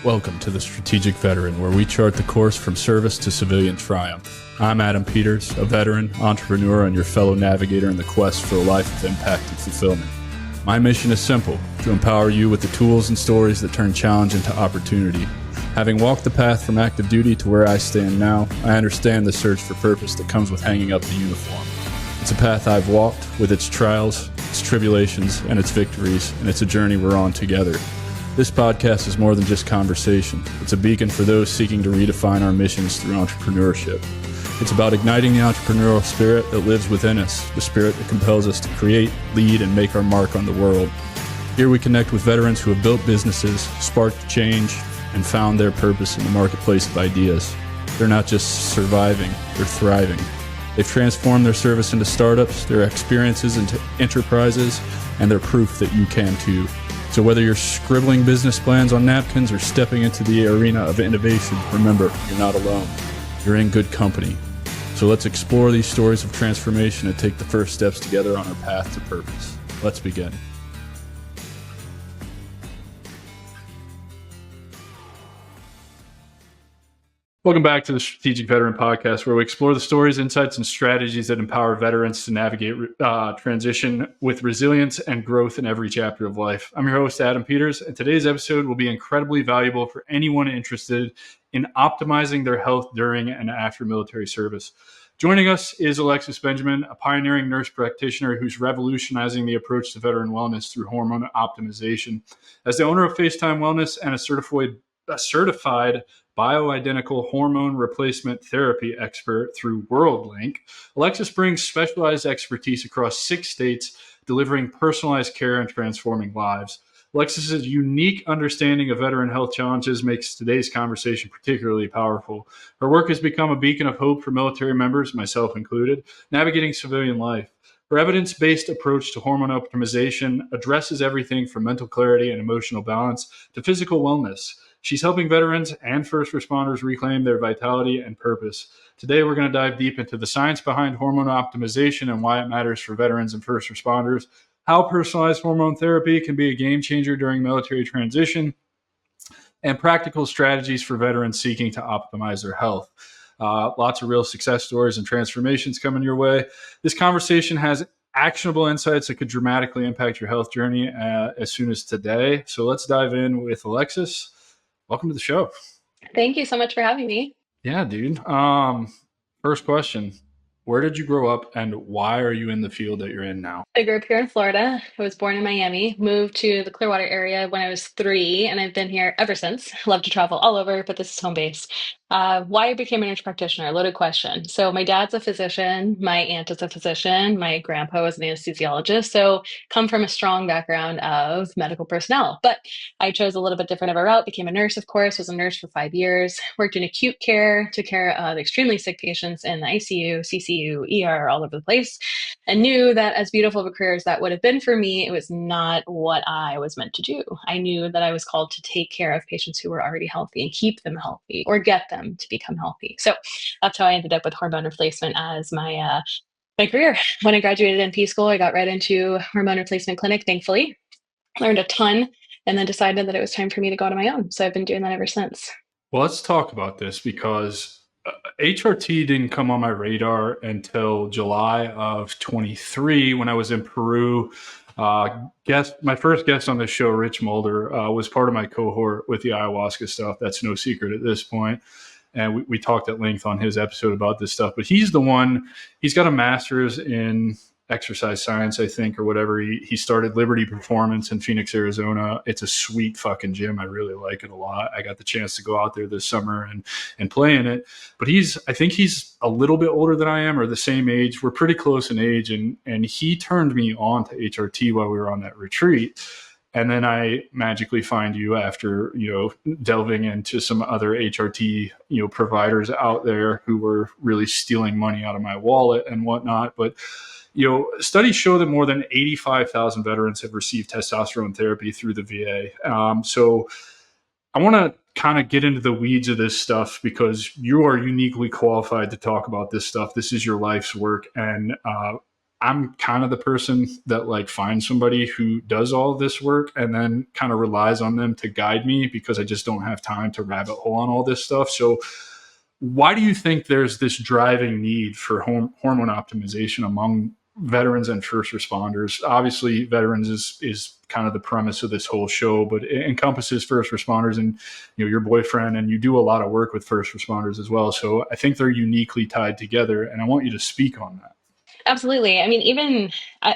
Welcome to the Strategic Veteran, where we chart the course from service to civilian triumph. I'm Adam Peters, a veteran, entrepreneur, and your fellow navigator in the quest for a life of impact and fulfillment. My mission is simple: to empower you with the tools and stories that turn challenge into opportunity. Having walked the path from active duty to where I stand now, I understand the search for purpose that comes with hanging up the uniform. It's a path I've walked, with its trials, its tribulations, and its victories, and it's a journey we're on together. This podcast is more than just conversation. It's a beacon for those seeking to redefine our missions through entrepreneurship. It's about igniting the entrepreneurial spirit that lives within us, the spirit that compels us to create, lead, and make our mark on the world. Here we connect with veterans who have built businesses, sparked change, and found their purpose in the marketplace of ideas. They're not just surviving, they're thriving. They've transformed their service into startups, their experiences into enterprises, and they're proof that you can too. So whether you're scribbling business plans on napkins or stepping into the arena of innovation, remember, you're not alone. You're in good company. So let's explore these stories of transformation and take the first steps together on our path to purpose. Let's begin. Welcome back to the Strategic Veteran Podcast, where we explore the stories, insights, and strategies that empower veterans to navigate transition with resilience and growth in every chapter of life. I'm your host, Adam Peters, and today's episode will be incredibly valuable for anyone interested in optimizing their health during and after military service. Joining us is Alexis Benjamin, a pioneering nurse practitioner who's revolutionizing the approach to veteran wellness through hormone optimization. As the owner of FaceTime Wellness and a certified Bioidentical Hormone Replacement Therapy expert through WorldLink, Alexis brings specialized expertise across 6 states, delivering personalized care and transforming lives. Alexis's unique understanding of veteran health challenges makes today's conversation particularly powerful. Her work has become a beacon of hope for military members, myself included, navigating civilian life. Her evidence-based approach to hormone optimization addresses everything from mental clarity and emotional balance to physical wellness. She's helping veterans and first responders reclaim their vitality and purpose. Today, we're going to dive deep into the science behind hormone optimization and why it matters for veterans and first responders, how personalized hormone therapy can be a game changer during military transition, and practical strategies for veterans seeking to optimize their health. Lots of real success stories and transformations coming your way. This conversation has actionable insights that could dramatically impact your health journey as soon as today. So let's dive in with Alexis. Welcome to the show. Thank you so much for having me. Yeah, dude. First question. Where did you grow up and why are you in the field that you're in now? I grew up here in Florida. I was born in Miami, moved to the Clearwater area when I was 3, and I've been here ever since. Love to travel all over, but this is home base. Why I became a nurse practitioner, loaded question. So my dad's a physician, my aunt is a physician, my grandpa was an anesthesiologist, so come from a strong background of medical personnel. But I chose a little bit different of a route, became a nurse, of course, was a nurse for 5 years, worked in acute care, took care of extremely sick patients in the ICU, CCU, ER, all over the place, and knew that as beautiful of a career as that would have been for me, it was not what I was meant to do. I knew that I was called to take care of patients who were already healthy and keep them healthy or get them to become healthy. So that's how I ended up with hormone replacement as my career. When I graduated NP school, I got right into hormone replacement clinic, thankfully. Learned a ton and then decided that it was time for me to go on my own. So I've been doing that ever since. Well, let's talk about this because HRT didn't come on my radar until July of 23 when I was in Peru. My first guest on the show, Rich Mulder, was part of my cohort with the ayahuasca stuff. That's no secret at this point. And we talked at length on his episode about this stuff. But he's got a master's in exercise science, I think, or whatever. He started Liberty Performance in Phoenix, Arizona. It's a sweet fucking gym. I really like it a lot. I got the chance to go out there this summer and play in it. But I think he's a little bit older than I am, or the same age. We're pretty close in age. And he turned me on to HRT while we were on that retreat. And then I magically find you after, delving into some other HRT, providers out there who were really stealing money out of my wallet and whatnot. But, studies show that more than 85,000 veterans have received testosterone therapy through the VA. So I want to kind of get into the weeds of this stuff because you are uniquely qualified to talk about this stuff. This is your life's work. And I'm kind of the person that like finds somebody who does all of this work and then kind of relies on them to guide me because I just don't have time to rabbit hole on all this stuff. So why do you think there's this driving need for hormone optimization among veterans and first responders? Obviously, veterans is kind of the premise of this whole show, but it encompasses first responders and your boyfriend, and you do a lot of work with first responders as well. So I think they're uniquely tied together, and I want you to speak on that. Absolutely. I mean, even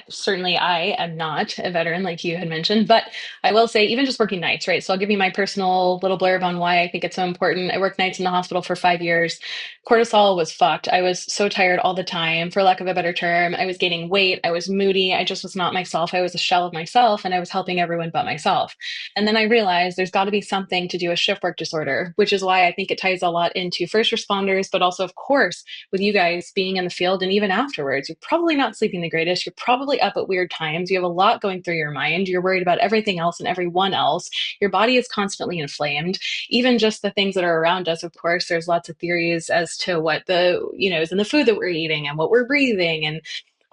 certainly I am not a veteran like you had mentioned, but I will say, even just working nights, right? So I'll give you my personal little blurb on why I think it's so important. I worked nights in the hospital for 5 years. Cortisol was fucked. I was so tired all the time, for lack of a better term. I was gaining weight. I was moody. I just was not myself. I was a shell of myself, and I was helping everyone but myself. And then I realized there's got to be something to do with shift work disorder, which is why I think it ties a lot into first responders, but also, of course, with you guys being in the field and even afterwards, you're probably not sleeping the greatest. You're probably up at weird times. You have a lot going through your mind. You're worried about everything else and everyone else. Your body is constantly inflamed. Even just the things that are around us, of course, there's lots of theories as to what is in the food that we're eating and what we're breathing and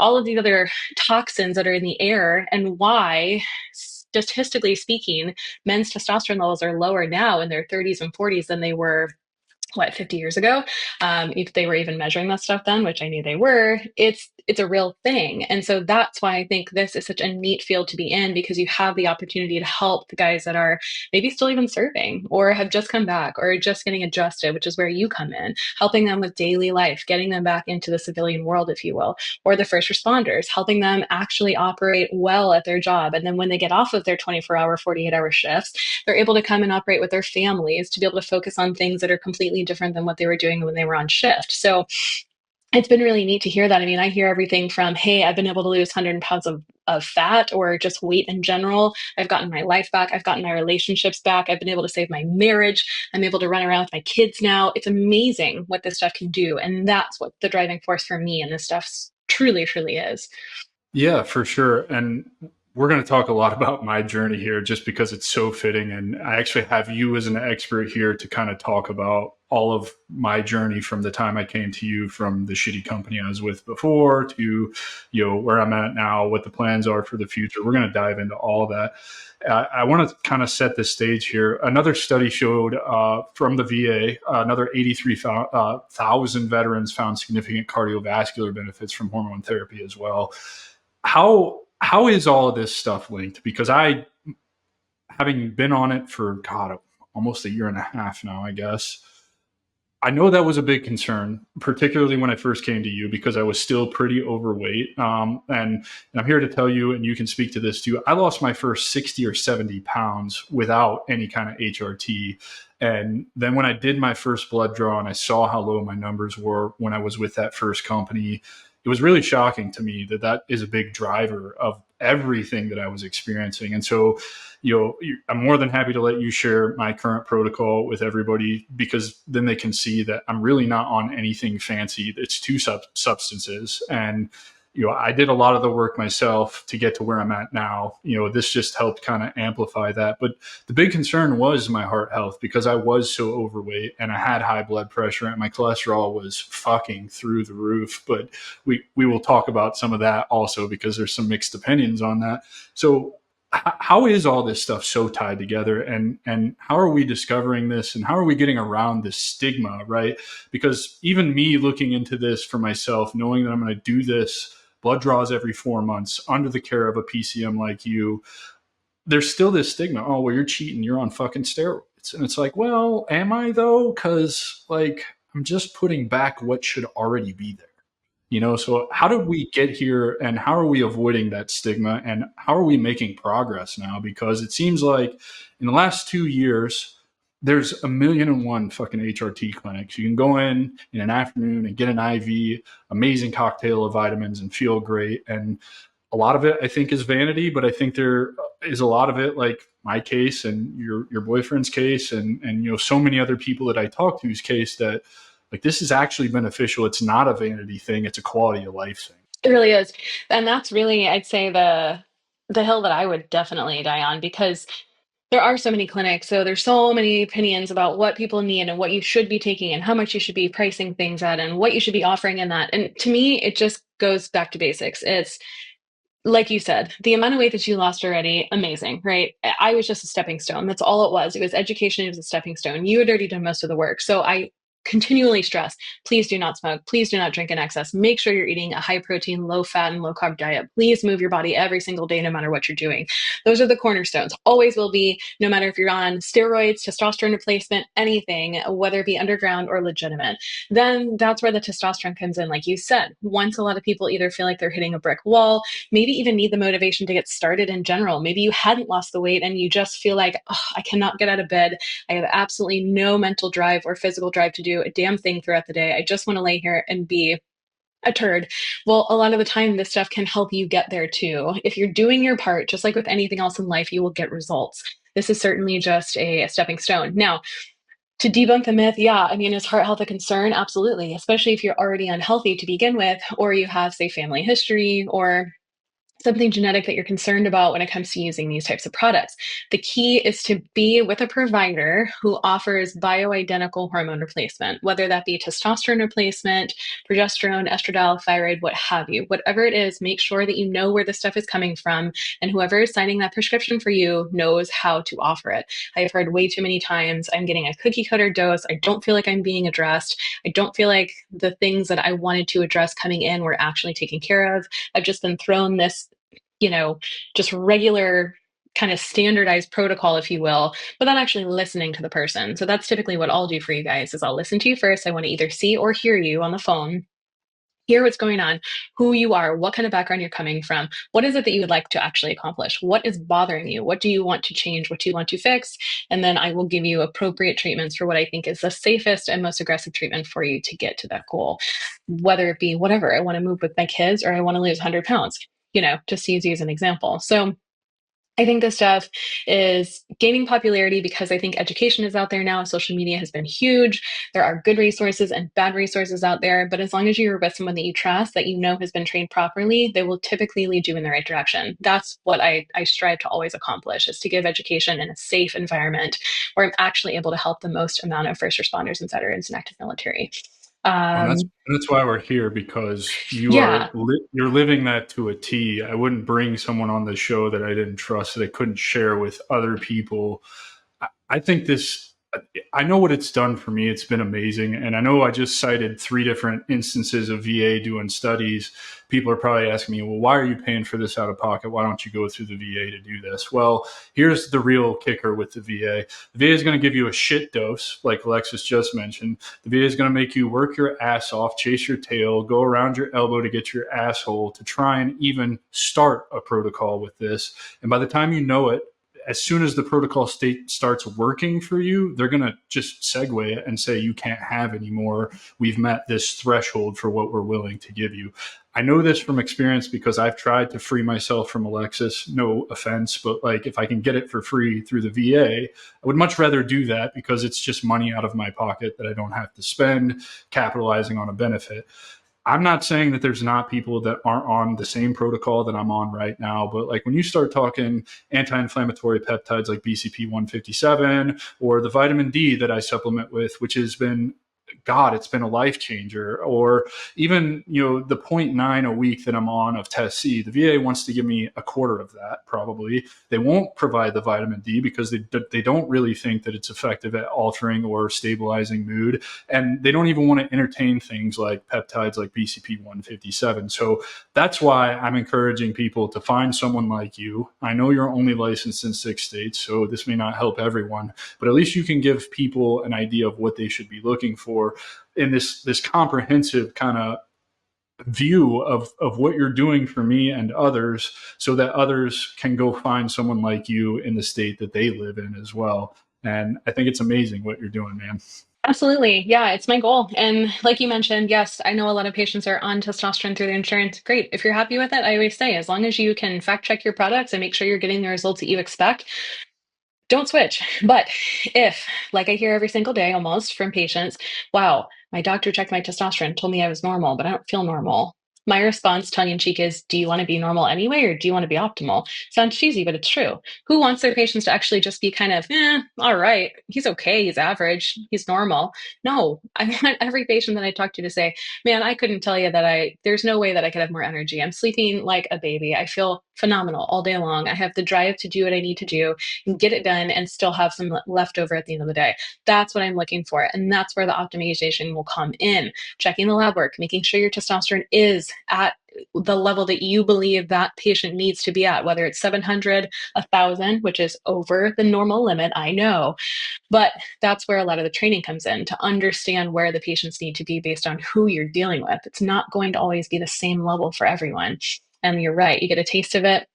all of these other toxins that are in the air, and why, statistically speaking, men's testosterone levels are lower now in their 30s and 40s than they were, what, 50 years ago. If they were even measuring that stuff then, which I knew they were. It's a real thing. And so that's why I think this is such a neat field to be in, because you have the opportunity to help the guys that are maybe still even serving or have just come back or just getting adjusted, which is where you come in, helping them with daily life, getting them back into the civilian world, if you will, or the first responders, helping them actually operate well at their job. And then when they get off of their 24-hour, 48-hour shifts, they're able to come and operate with their families to be able to focus on things that are completely different than what they were doing when they were on shift. So it's been really neat to hear that. I mean, I hear everything from, hey, I've been able to lose 100 pounds of fat or just weight in general. I've gotten my life back. I've gotten my relationships back. I've been able to save my marriage. I'm able to run around with my kids now. It's amazing what this stuff can do. And that's what the driving force for me and this stuff truly, truly is. Yeah, for sure. And we're going to talk a lot about my journey here just because it's so fitting. And I actually have you as an expert here to kind of talk about all of my journey from the time I came to you from the shitty company I was with before to, where I'm at now, what the plans are for the future. We're going to dive into all of that. I want to kind of set the stage here. Another study showed from the VA, another 83,000 veterans found significant cardiovascular benefits from hormone therapy as well. How is all of this stuff linked? Because I, having been on it for God, almost a year and a half now, I guess, I know that was a big concern, particularly when I first came to you, because I was still pretty overweight. And I'm here to tell you, and you can speak to this too, I lost my first 60 or 70 pounds without any kind of HRT. And then when I did my first blood draw and I saw how low my numbers were when I was with that first company, it was really shocking to me that that is a big driver of everything that I was experiencing. And so, I'm more than happy to let you share my current protocol with everybody, because then they can see that I'm really not on anything fancy. It's two substances. And, I did a lot of the work myself to get to where I'm at now. This just helped kind of amplify that. But the big concern was my heart health, because I was so overweight and I had high blood pressure and my cholesterol was fucking through the roof. But we will talk about some of that also, because there's some mixed opinions on that. So how is all this stuff so tied together, and how are we discovering this, and how are we getting around this stigma, right? Because even me looking into this for myself, knowing that I'm going to do this blood draws every 4 months under the care of a PCM like you, there's still this stigma. Oh, well, you're cheating. You're on fucking steroids. And it's like, well, am I though? Because like, I'm just putting back what should already be there. So how did we get here, and how are we avoiding that stigma, and how are we making progress now? Because it seems like in the last 2 years, there's 1,000,001 fucking HRT clinics. You can go in an afternoon and get an IV, amazing cocktail of vitamins, and feel great. And a lot of it, I think, is vanity, but I think there is a lot of it, like my case and your boyfriend's case, and so many other people that I talk to's case, that like this is actually beneficial. It's not a vanity thing. It's a quality of life thing. It really is. And that's really, I'd say, the hill that I would definitely die on, because There are so many clinics, so there's so many opinions about what people need and what you should be taking and how much you should be pricing things at and what you should be offering in that. And to me, it just goes back to basics. It's like you said, the amount of weight that you lost already, amazing, right? I was just a stepping stone. That's all it was. It was education, it was a stepping stone. You had already done most of the work. So I continually stress, please do not smoke. Please do not drink in excess. Make sure you're eating a high protein, low fat, and low carb diet. Please move your body every single day, no matter what you're doing. Those are the cornerstones. Always will be, no matter if you're on steroids, testosterone replacement, anything, whether it be underground or legitimate. Then that's where the testosterone comes in. Like you said, once a lot of people either feel like they're hitting a brick wall, maybe even need the motivation to get started in general. Maybe you hadn't lost the weight and you just feel like, oh, I cannot get out of bed. I have absolutely no mental drive or physical drive to do a damn thing throughout the day. I just want to lay here and be a turd. Well, a lot of the time, this stuff can help you get there too. If you're doing your part, just like with anything else in life, you will get results. This is certainly just a stepping stone. Now, to debunk the myth, yeah, I mean, is heart health a concern? Absolutely, especially if you're already unhealthy to begin with, or you have, say, family history, or something genetic that you're concerned about when it comes to using these types of products. The key is to be with a provider who offers bioidentical hormone replacement, whether that be testosterone replacement, progesterone, estradiol, thyroid, what have you. Whatever it is, make sure that you know where the stuff is coming from, and whoever is signing that prescription for you knows how to offer it. I've heard way too many times, I'm getting a cookie cutter dose. I don't feel like I'm being addressed. I don't feel like the things that I wanted to address coming in were actually taken care of. I've just been thrown this, just regular kind of standardized protocol, if you will, without actually listening to the person. So that's typically what I'll do for you guys is I'll listen to you first. I want to either see or hear you on the phone, hear what's going on, who you are, what kind of background you're coming from, what is it that you would like to actually accomplish, what is bothering you, what do you want to change, what do you want to fix, and then I will give you appropriate treatments for what I think is the safest and most aggressive treatment for you to get to that goal, whether it be whatever, I want to move with my kids or I want to lose 100 pounds, just to use you as an example. So I think this stuff is gaining popularity because I think education is out there now. Social media has been huge. There are good resources and bad resources out there. But as long as you're with someone that you trust, that you know has been trained properly, they will typically lead you in the right direction. That's what I strive to always accomplish, is to give education in a safe environment where I'm actually able to help the most amount of first responders and veterans and active military. And that's Um, that's why we're here, because yeah, you're living that to a T. I wouldn't bring someone on the show that I didn't trust, that I couldn't share with other people. I think this, I know what it's done for me. It's been amazing. And I know I just cited 3 different instances of VA doing studies. People are probably asking me, well, why are you paying for this out of pocket? Why don't you go through the VA to do this? Well, here's the real kicker with the VA. The VA is going to give you a shit dose, like Alexis just mentioned. The VA is going to make you work your ass off, chase your tail, go around your elbow to get your asshole to try and even start a protocol with this. And by the time you know it, as soon as the protocol state starts working for you, they're going to just segue it and say, you can't have anymore. We've met this threshold for what we're willing to give you. I know this from experience because I've tried to free myself from Alexis. No offense, but like, if I can get it for free through the VA, I would much rather do that, because it's just money out of my pocket that I don't have to spend capitalizing on a benefit. I'm not saying that there's not people that aren't on the same protocol that I'm on right now, but like, when you start talking anti-inflammatory peptides like BCP 157 or the vitamin D that I supplement with, which has been, God, it's been a life changer. Or even, the zero point 0.9 a week that I'm on of Test C, the VA wants to give me a quarter of that probably. They won't provide the vitamin D because they don't really think that it's effective at altering or stabilizing mood. And they don't even want to entertain things like peptides like BCP 157. So that's why I'm encouraging people to find someone like you. I know you're only licensed in 6 states, so this may not help everyone, but at least you can give people an idea of what they should be looking for in this comprehensive kind of view of what you're doing for me and others, so that others can go find someone like you in the state that they live in as well. And I think it's amazing what you're doing, man. absolutely. Yeah, it's my goal. And like you mentioned, yes, I know a lot of patients are on testosterone through their insurance. Great. If you're happy with it, I always say, as long as you can fact check your products and make sure you're getting the results that you expect, don't switch. But if, like I hear every single day almost from patients, wow, my doctor checked my testosterone, told me I was normal, but I don't feel normal. My response, tongue in cheek, is do you want to be normal anyway, or do you want to be optimal? Sounds cheesy, but it's true. Who wants their patients to actually just be kind of, all right, he's okay, he's average, he's normal? No, I want every patient that I talk to say, man, I couldn't tell you that there's no way that I could have more energy. I'm sleeping like a baby. I feel phenomenal all day long. I have the drive to do what I need to do and get it done and still have some left over at the end of the day. That's what I'm looking for. And that's where the optimization will come in. Checking the lab work, making sure your testosterone is at the level that you believe that patient needs to be at, whether it's 700, 1,000, which is over the normal limit, I know. But that's where a lot of the training comes in, to understand where the patients need to be based on who you're dealing with. It's not going to always be the same level for everyone. And you're right, you get a taste of it.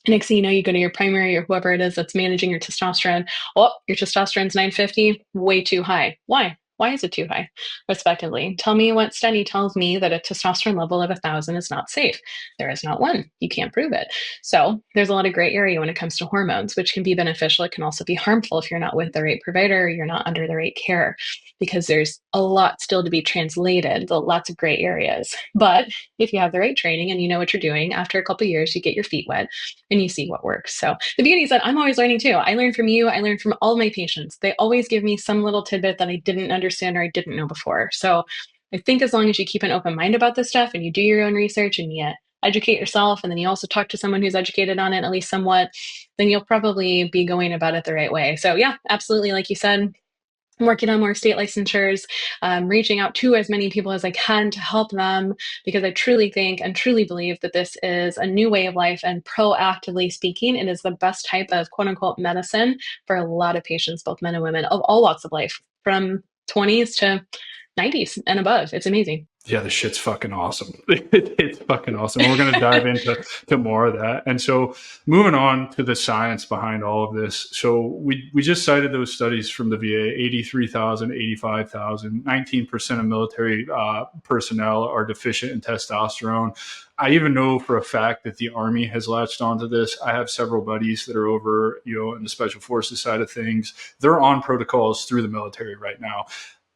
Next thing you know, you go to your primary or whoever it is that's managing your testosterone. Oh, your testosterone's 950, way too high. Why? Why is it too high, respectively? Tell me what study tells me that a testosterone level of 1,000 is not safe. There is not one. You can't prove it. So there's a lot of gray area when it comes to hormones, which can be beneficial. It can also be harmful if you're not with the right provider, or you're not under the right care, because there's a lot still to be translated, lots of gray areas. But if you have the right training and you know what you're doing, after a couple of years, you get your feet wet and you see what works. So the beauty is that I'm always learning too. I learn from you. I learn from all my patients. They always give me some little tidbit that I didn't understand or I didn't know before. So I think as long as you keep an open mind about this stuff and you do your own research and you educate yourself, and then you also talk to someone who's educated on it, at least somewhat, then you'll probably be going about it the right way. So yeah, absolutely. Like you said, I'm working on more state licensures, reaching out to as many people as I can to help them, because I truly think and truly believe that this is a new way of life. And proactively speaking, it is the best type of quote unquote medicine for a lot of patients, both men and women of all walks of life, from 20s to 90s and above. It's amazing. Yeah, the shit's fucking awesome. It's fucking awesome. We're going to dive into more of that. And so moving on to the science behind all of this. So we just cited those studies from the VA, 83,000, 85,000, 19% of military personnel are deficient in testosterone. I even know for a fact that the Army has latched onto this. I have several buddies that are over, in the special forces side of things. They're on protocols through the military right now.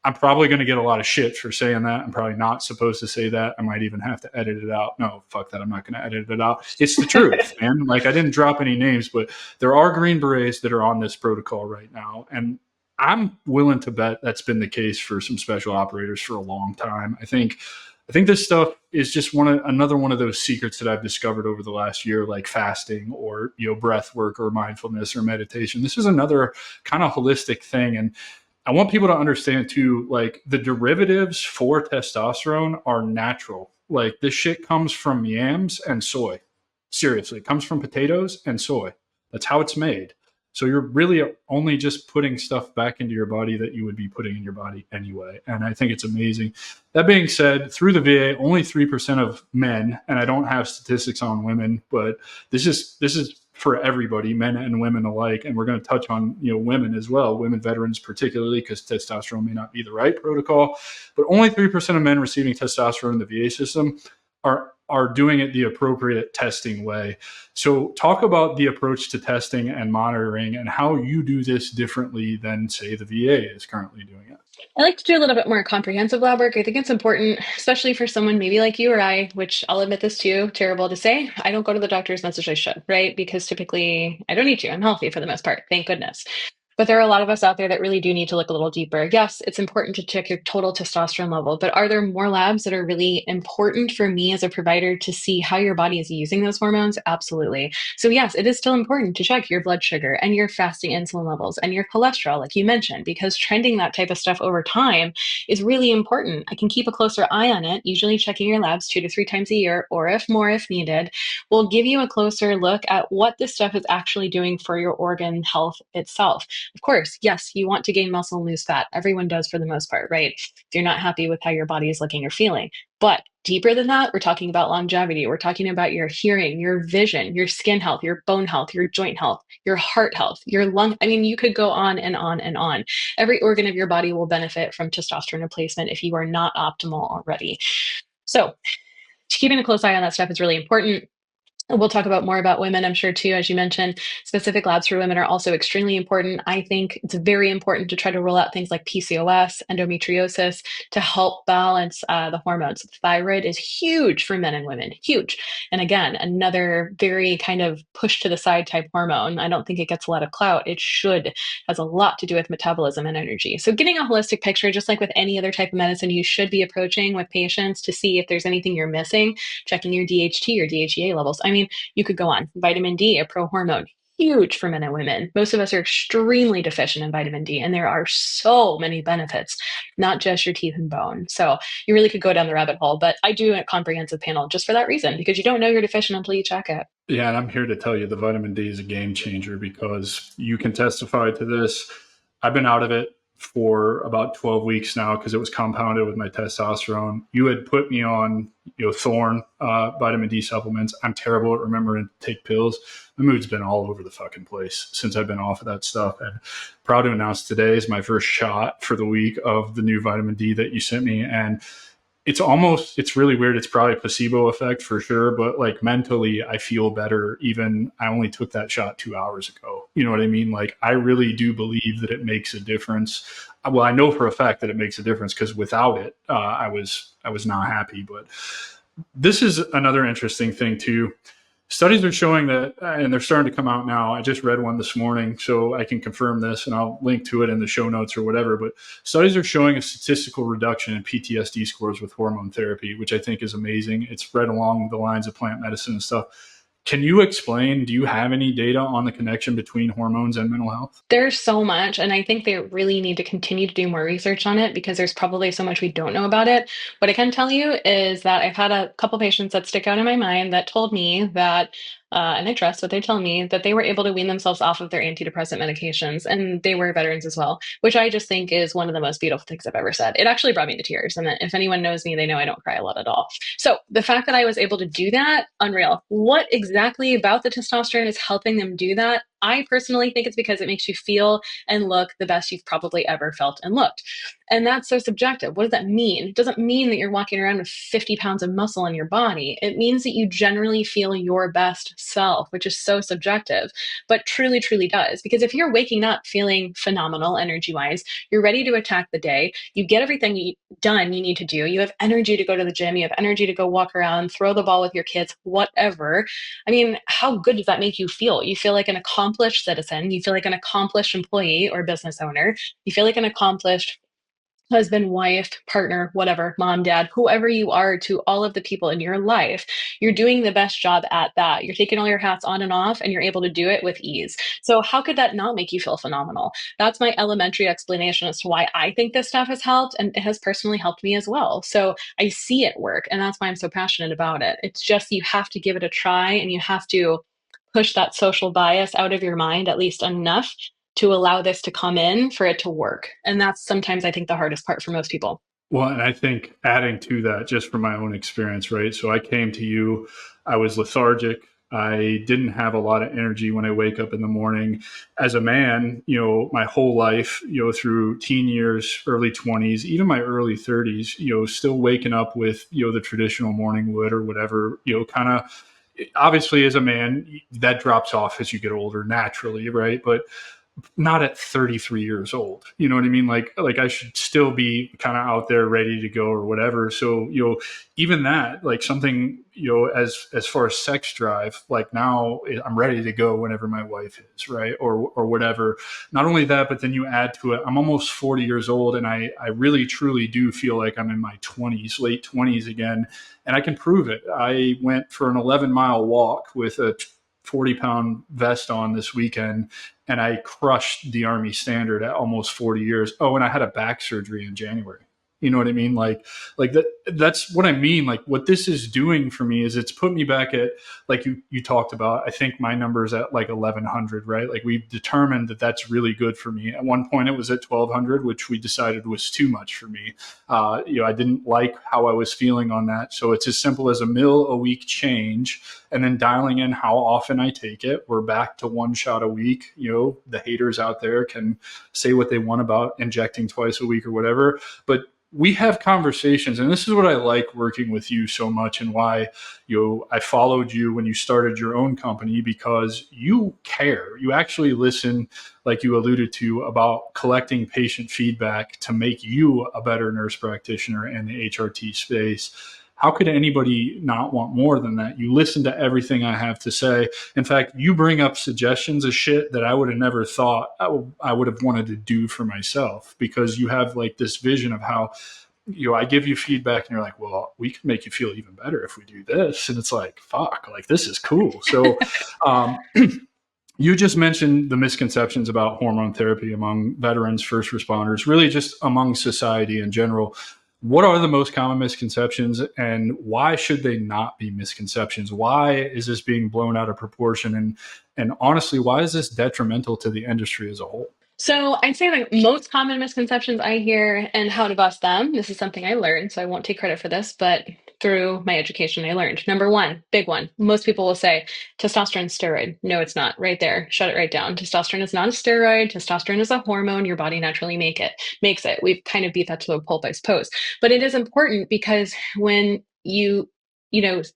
I'm probably going to get a lot of shit for saying that. I'm probably not supposed to say that. I might even have to edit it out. No, fuck that. I'm not going to edit it out. It's the truth, man. Like, I didn't drop any names, but there are Green Berets that are on this protocol right now. And I'm willing to bet that's been the case for some special operators for a long time. I think this stuff is just another one of those secrets that I've discovered over the last year, like fasting or, breath work or mindfulness or meditation. This is another kind of holistic thing. And I want people to understand too, like, the derivatives for testosterone are natural. Like, this shit comes from yams and soy. Seriously, it comes from potatoes and soy. That's how it's made. So you're really only just putting stuff back into your body that you would be putting in your body anyway. And I think it's amazing. That being said, through the VA, only 3% of men, and I don't have statistics on women, but this is for everybody, men and women alike. And we're going to touch on, women as well, women veterans particularly, because testosterone may not be the right protocol. But only 3% of men receiving testosterone in the VA system are doing it the appropriate testing way. So talk about the approach to testing and monitoring and how you do this differently than, say, the VA is currently doing it. I like to do a little bit more comprehensive lab work. I think it's important, especially for someone maybe like you or I, which I'll admit this too, terrible to say. I don't go to the doctor as much as I should, right? Because typically I don't need to. I'm healthy for the most part, thank goodness. But there are a lot of us out there that really do need to look a little deeper. Yes, it's important to check your total testosterone level, but are there more labs that are really important for me as a provider to see how your body is using those hormones? Absolutely. So yes, it is still important to check your blood sugar and your fasting insulin levels and your cholesterol, like you mentioned, because trending that type of stuff over time is really important. I can keep a closer eye on it, usually checking your labs 2 to 3 times a year, or if more, if needed, will give you a closer look at what this stuff is actually doing for your organ health itself. Of course, yes, you want to gain muscle and lose fat. Everyone does for the most part, right? If you're not happy with how your body is looking or feeling. But deeper than that, we're talking about longevity. We're talking about your hearing, your vision, your skin health, your bone health, your joint health, your heart health, your lung. I mean, you could go on and on and on. Every organ of your body will benefit from testosterone replacement if you are not optimal already. So keeping a close eye on that stuff is really important. We'll talk about more about women, I'm sure, too. As you mentioned, specific labs for women are also extremely important. I think it's very important to try to rule out things like PCOS, endometriosis, to help balance the hormones. Thyroid is huge for men and women, huge. And again, another very kind of push to the side type hormone. I don't think it gets a lot of clout. It should, has a lot to do with metabolism and energy. So getting a holistic picture, just like with any other type of medicine, you should be approaching with patients to see if there's anything you're missing, checking your DHT or DHEA levels. I mean, you could go on. Vitamin D, a prohormone, huge for men and women. Most of us are extremely deficient in vitamin D, and there are so many benefits, not just your teeth and bone. So you really could go down the rabbit hole, but I do a comprehensive panel just for that reason, because you don't know you're deficient until you check it. Yeah, and I'm here to tell you the vitamin D is a game changer because you can testify to this. I've been out of it for about 12 weeks now because it was compounded with my testosterone. You had put me on, Thorne vitamin D supplements. I'm terrible at remembering to take pills. My mood's been all over the fucking place since I've been off of that stuff. And proud to announce today is my first shot for the week of the new vitamin D that you sent me. And it's really weird. It's probably a placebo effect for sure, but like mentally, I feel better. Even I only took that shot 2 hours ago. You know what I mean? Like I really do believe that it makes a difference. Well, I know for a fact that it makes a difference because without it, I was not happy. But this is another interesting thing too. Studies are showing that, and they're starting to come out now. I just read one this morning, so I can confirm this, and I'll link to it in the show notes or whatever. But studies are showing a statistical reduction in PTSD scores with hormone therapy, which I think is amazing. It's right along the lines of plant medicine and stuff. Can you explain, do you have any data on the connection between hormones and mental health? There's so much, and I think they really need to continue to do more research on it because there's probably so much we don't know about it. What I can tell you is that I've had a couple patients that stick out in my mind that told me that, and I trust what they tell me, that they were able to wean themselves off of their antidepressant medications, and they were veterans as well, which I just think is one of the most beautiful things I've ever said. It actually brought me to tears, and if anyone knows me, they know I don't cry a lot at all. So the fact that I was able to do that, unreal. What exactly about the testosterone is helping them do that? I personally think it's because it makes you feel and look the best you've probably ever felt and looked. And that's so subjective. What does that mean? It doesn't mean that you're walking around with 50 pounds of muscle in your body. It means that you generally feel your best self, which is so subjective, but truly, truly does. Because if you're waking up feeling phenomenal energy wise, you're ready to attack the day, you get everything done you need to do, you have energy to go to the gym, you have energy to go walk around, throw the ball with your kids, whatever. I mean, how good does that make you feel? You feel like an accomplished citizen. You feel like an accomplished employee or business owner. You feel like an accomplished husband, wife, partner, whatever, mom, dad, whoever you are to all of the people in your life. You're doing the best job at that. You're taking all your hats on and off, and you're able to do it with ease. So, how could that not make you feel phenomenal? That's my elementary explanation as to why I think this stuff has helped, and it has personally helped me as well. So, I see it work, and that's why I'm so passionate about it. It's just you have to give it a try, and you have to push that social bias out of your mind at least enough to allow this to come in for it to work. And that's sometimes I think the hardest part for most people. Well, and I think adding to that, just from my own experience, right? So I came to you, I was lethargic. I didn't have a lot of energy when I wake up in the morning. As a man, my whole life, through teen years, early 20s, even my early 30s, still waking up with, the traditional morning wood or whatever, kind of obviously as a man, that drops off as you get older naturally, right? But not at 33 years old. You know what I mean? Like I should still be kind of out there ready to go or whatever. So, even that, like something, as far as sex drive, like now I'm ready to go whenever my wife is, right? Or whatever. Not only that, but then you add to it, I'm almost 40 years old and I really truly do feel like I'm in my 20s, late 20s again. And I can prove it. I went for an 11-mile walk with a 40-pound vest on this weekend, and I crushed the Army standard at almost 40 years. Oh, and I had a back surgery in January. You know what I mean? Like that's what I mean. Like what this is doing for me is it's put me back at, like you talked about, I think my number is at like 1100, right? Like we've determined that that's really good for me. At one point it was at 1200, which we decided was too much for me. I didn't like how I was feeling on that. So it's as simple as a mil a week change and then dialing in how often I take it. We're back to 1 shot a week. The haters out there can say what they want about injecting twice a week or whatever, but we have conversations, and this is what I like working with you so much, and why I followed you when you started your own company, because you care. You actually listen, like you alluded to, about collecting patient feedback to make you a better nurse practitioner in the HRT space. How could anybody not want more than that? You listen to everything I have to say. In fact, you bring up suggestions of shit that I would have never thought I would have wanted to do for myself, because you have like this vision of how, I give you feedback and you're like, well, we can make you feel even better if we do this. And it's like, fuck, like this is cool. So, you just mentioned the misconceptions about hormone therapy among veterans, first responders, really just among society in general. What are the most common misconceptions, and why should they not be misconceptions? Why is this being blown out of proportion? And honestly, why is this detrimental to the industry as a whole? So I'd say the most common misconceptions I hear and how to bust them. This is something I learned, so I won't take credit for this, but through my education, I learned. Number one, big one. Most people will say testosterone steroid. No, it's not. Right there. Shut it right down. Testosterone is not a steroid. Testosterone is a hormone. Your body naturally makes it. We've kind of beat that to a pulp, I suppose. But it is important because when you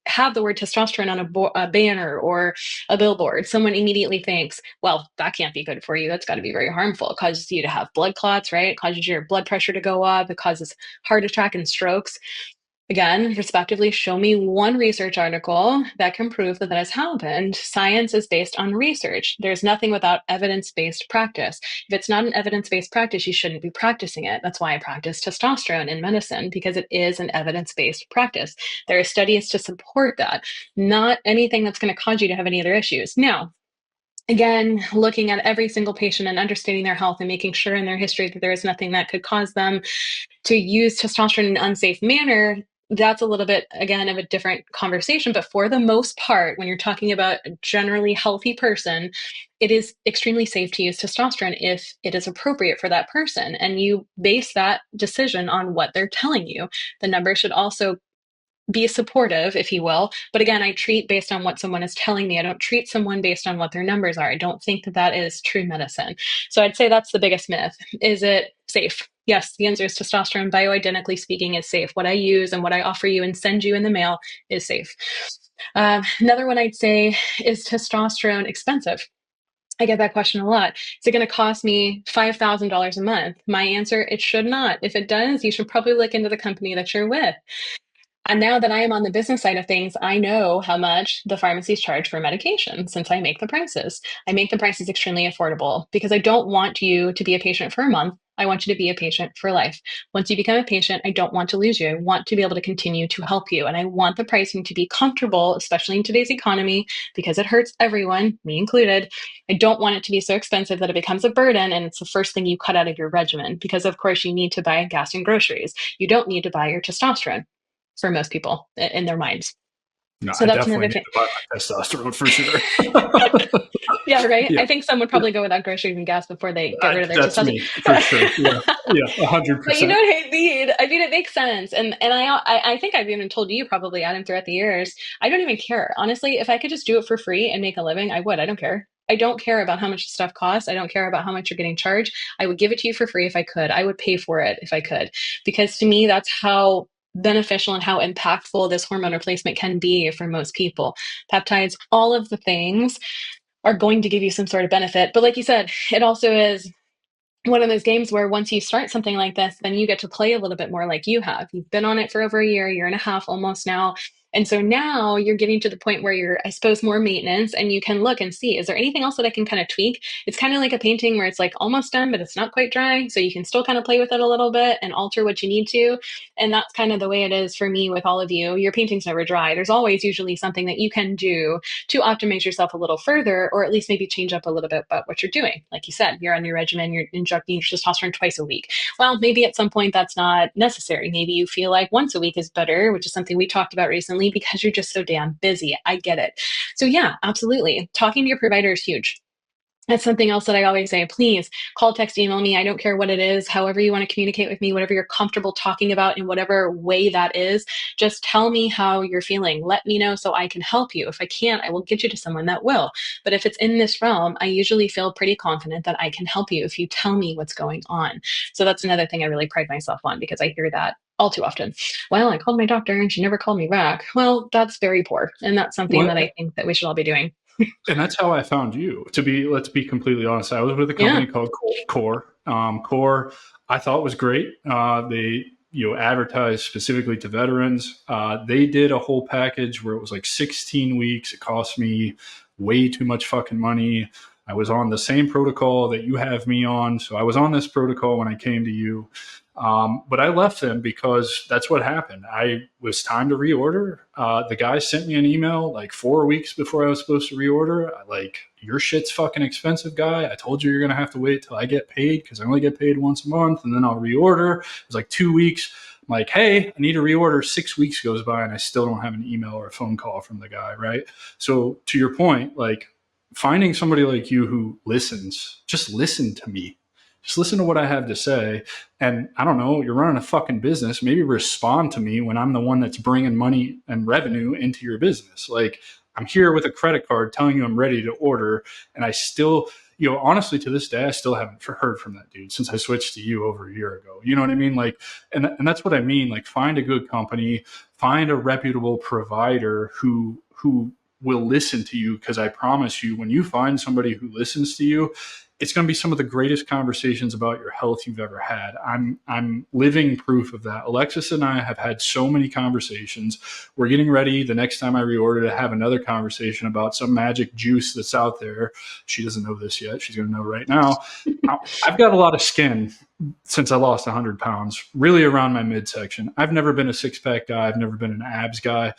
have the word testosterone on a banner or a billboard, someone immediately thinks, well, that can't be good for you. That's got to be very harmful. It causes you to have blood clots, right? It causes your blood pressure to go up. It causes heart attack and strokes. Again, respectively, show me one research article that can prove that that has happened. Science is based on research. There's nothing without evidence-based practice. If it's not an evidence-based practice, you shouldn't be practicing it. That's why I practice testosterone in medicine, because it is an evidence-based practice. There are studies to support that, not anything that's going to cause you to have any other issues. Now, again, looking at every single patient and understanding their health and making sure in their history that there is nothing that could cause them to use testosterone in an unsafe manner, that's a little bit, again, of a different conversation. But for the most part, when you're talking about a generally healthy person, it is extremely safe to use testosterone if it is appropriate for that person. And you base that decision on what they're telling you. The numbers should also be supportive, if you will. But again, I treat based on what someone is telling me. I don't treat someone based on what their numbers are. I don't think that that is true medicine. So I'd say that's the biggest myth. Is it safe? Yes, the answer is testosterone, bioidentically speaking, is safe. What I use and what I offer you and send you in the mail is safe. Another one I'd say is testosterone expensive? I get that question a lot. Is it going to cost me $5,000 a month? My answer, it should not. If it does, you should probably look into the company that you're with. And now that I am on the business side of things, I know how much the pharmacies charge for medication since I make the prices. I make the prices extremely affordable because I don't want you to be a patient for a month. I want you to be a patient for life. Once you become a patient, I don't want to lose you. I want to be able to continue to help you. And I want the pricing to be comfortable, especially in today's economy, because it hurts everyone, me included. I don't want it to be so expensive that it becomes a burden and it's the first thing you cut out of your regimen because, of course, you need to buy gas and groceries. You don't need to buy your testosterone for most people in their minds. No, So I that's definitely another need thing. to buy my testosterone for sure. Yeah, right. Yeah, I think some would yeah, probably go without groceries and gas before they get rid of their that's testosterone. me for sure. Yeah, yeah, a hundred But you know percent. what I mean? I mean, it makes sense. And I think I've even told you probably, Adam, throughout the years, I don't even care. Honestly, if I could just do it for free and make a living, I would. I don't care. I don't care about how much stuff costs. I don't care about how much you're getting charged. I would give it to you for free if I could. I would pay for it if I could. Because to me, that's how beneficial and how impactful this hormone replacement can be for most people. Peptides, all of the things are going to give you some sort of benefit. But like you said, it also is one of those games where once you start something like this, then you get to play a little bit more like you have. You've been on it for over a year and a half almost now. And so now you're getting to the point where you're, I suppose, more maintenance and you can look and see, is there anything else that I can kind of tweak? It's kind of like a painting where it's like almost done, but it's not quite dry. So you can still kind of play with it a little bit and alter what you need to. And that's kind of the way it is for me with all of you. Your painting's never dry. There's always usually something that you can do to optimize yourself a little further, or at least maybe change up a little bit about what you're doing. Like you said, you're on your regimen, you're injecting your testosterone twice a week. Well, maybe at some point that's not necessary. Maybe you feel like once a week is better, which is something we talked about recently because you're just so damn busy. I get it. So yeah, absolutely. Talking to your provider is huge. That's something else that I always say. Please call, text, email me. I don't care what it is. However you want to communicate with me, whatever you're comfortable talking about in whatever way that is, just tell me how you're feeling. Let me know so I can help you. If I can't, I will get you to someone that will. But if it's in this realm, I usually feel pretty confident that I can help you if you tell me what's going on. So that's another thing I really pride myself on, because I hear that all too often. Well, I called my doctor and she never called me back. Well, that's very poor. And that's something that What? I think that we should all be doing. And that's how I found you. Let's be completely honest. I was with a Yeah. company called Core. Core, I thought was great. They advertised specifically to veterans. They did a whole package where it was like 16 weeks. It cost me way too much fucking money. I was on the same protocol that you have me on, so I was on this protocol when I came to you. But I left them because that's what happened. I was time to reorder. The guy sent me an email like 4 weeks before I was supposed to reorder. Like, your shit's fucking expensive, guy. I told you you're going to have to wait till I get paid, because I only get paid once a month, and then I'll reorder. It was like 2 weeks. I'm like, hey, I need to reorder. 6 weeks goes by and I still don't have an email or a phone call from the guy, right? So to your point, like, finding somebody like you who listens, just listen to me. Just listen to what I have to say. And I don't know, you're running a fucking business. Maybe respond to me when I'm the one that's bringing money and revenue into your business. Like, I'm here with a credit card telling you I'm ready to order. And I still, honestly, to this day, I still haven't heard from that dude since I switched to you over a year ago. You know what I mean? Like, and that's what I mean. Like, find a good company, find a reputable provider who will listen to you, because I promise you, when you find somebody who listens to you, it's going to be some of the greatest conversations about your health you've ever had. I'm living proof of that. Alexis and I have had so many conversations. We're getting ready the next time I reorder to have another conversation about some magic juice that's out there. She doesn't know this yet. She's going to know right now. I've got a lot of skin since I lost 100 pounds, really around my midsection. I've never been a six-pack guy. I've never been an abs guy.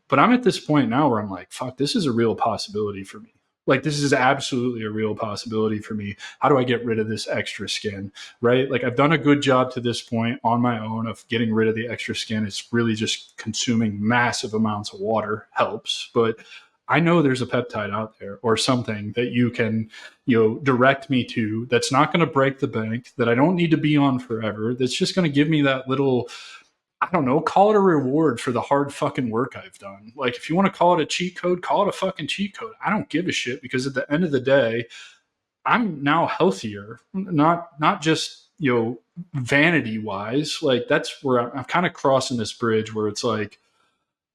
But I'm at this point now where I'm like, fuck, this is a real possibility for me. Like, this is absolutely a real possibility for me. How do I get rid of this extra skin, right? Like, I've done a good job to this point on my own of getting rid of the extra skin. It's really just consuming massive amounts of water helps. But I know there's a peptide out there or something that you can, direct me to, that's not going to break the bank, that I don't need to be on forever, that's just going to give me that little, I don't know, call it a reward for the hard fucking work I've done. Like, if you want to call it a cheat code, call it a fucking cheat code. I don't give a shit, because at the end of the day, I'm now healthier, not just, vanity wise. Like, that's where I'm kind of crossing this bridge where it's like,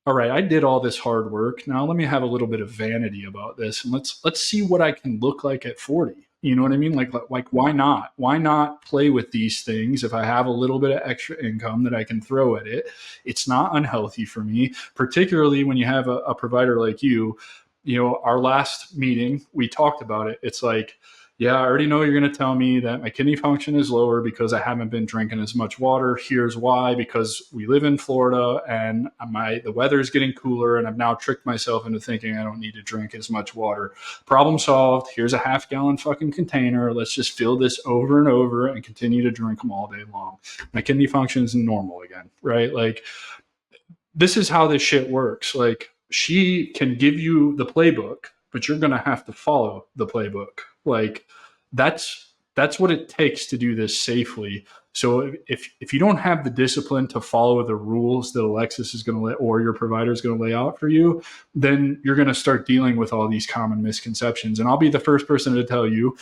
all right, I did all this hard work. Now let me have a little bit of vanity about this, and let's see what I can look like at 40. You know what I mean? Like why not? Why not play with these things if I have a little bit of extra income that I can throw at it? It's not unhealthy for me, particularly when you have a provider like you. Our last meeting, we talked about it. It's like, yeah, I already know you're going to tell me that my kidney function is lower because I haven't been drinking as much water. Here's why: because we live in Florida and the weather is getting cooler, and I've now tricked myself into thinking I don't need to drink as much water. Problem solved. Here's a half-gallon fucking container. Let's just fill this over and over and continue to drink them all day long. My kidney function is normal again, right? Like, this is how this shit works. Like, she can give you the playbook, but you're going to have to follow the playbook. Like, that's what it takes to do this safely. So if you don't have the discipline to follow the rules that Alexis is going to or your provider is going to lay out for you, then you're going to start dealing with all these common misconceptions. And I'll be the first person to tell you,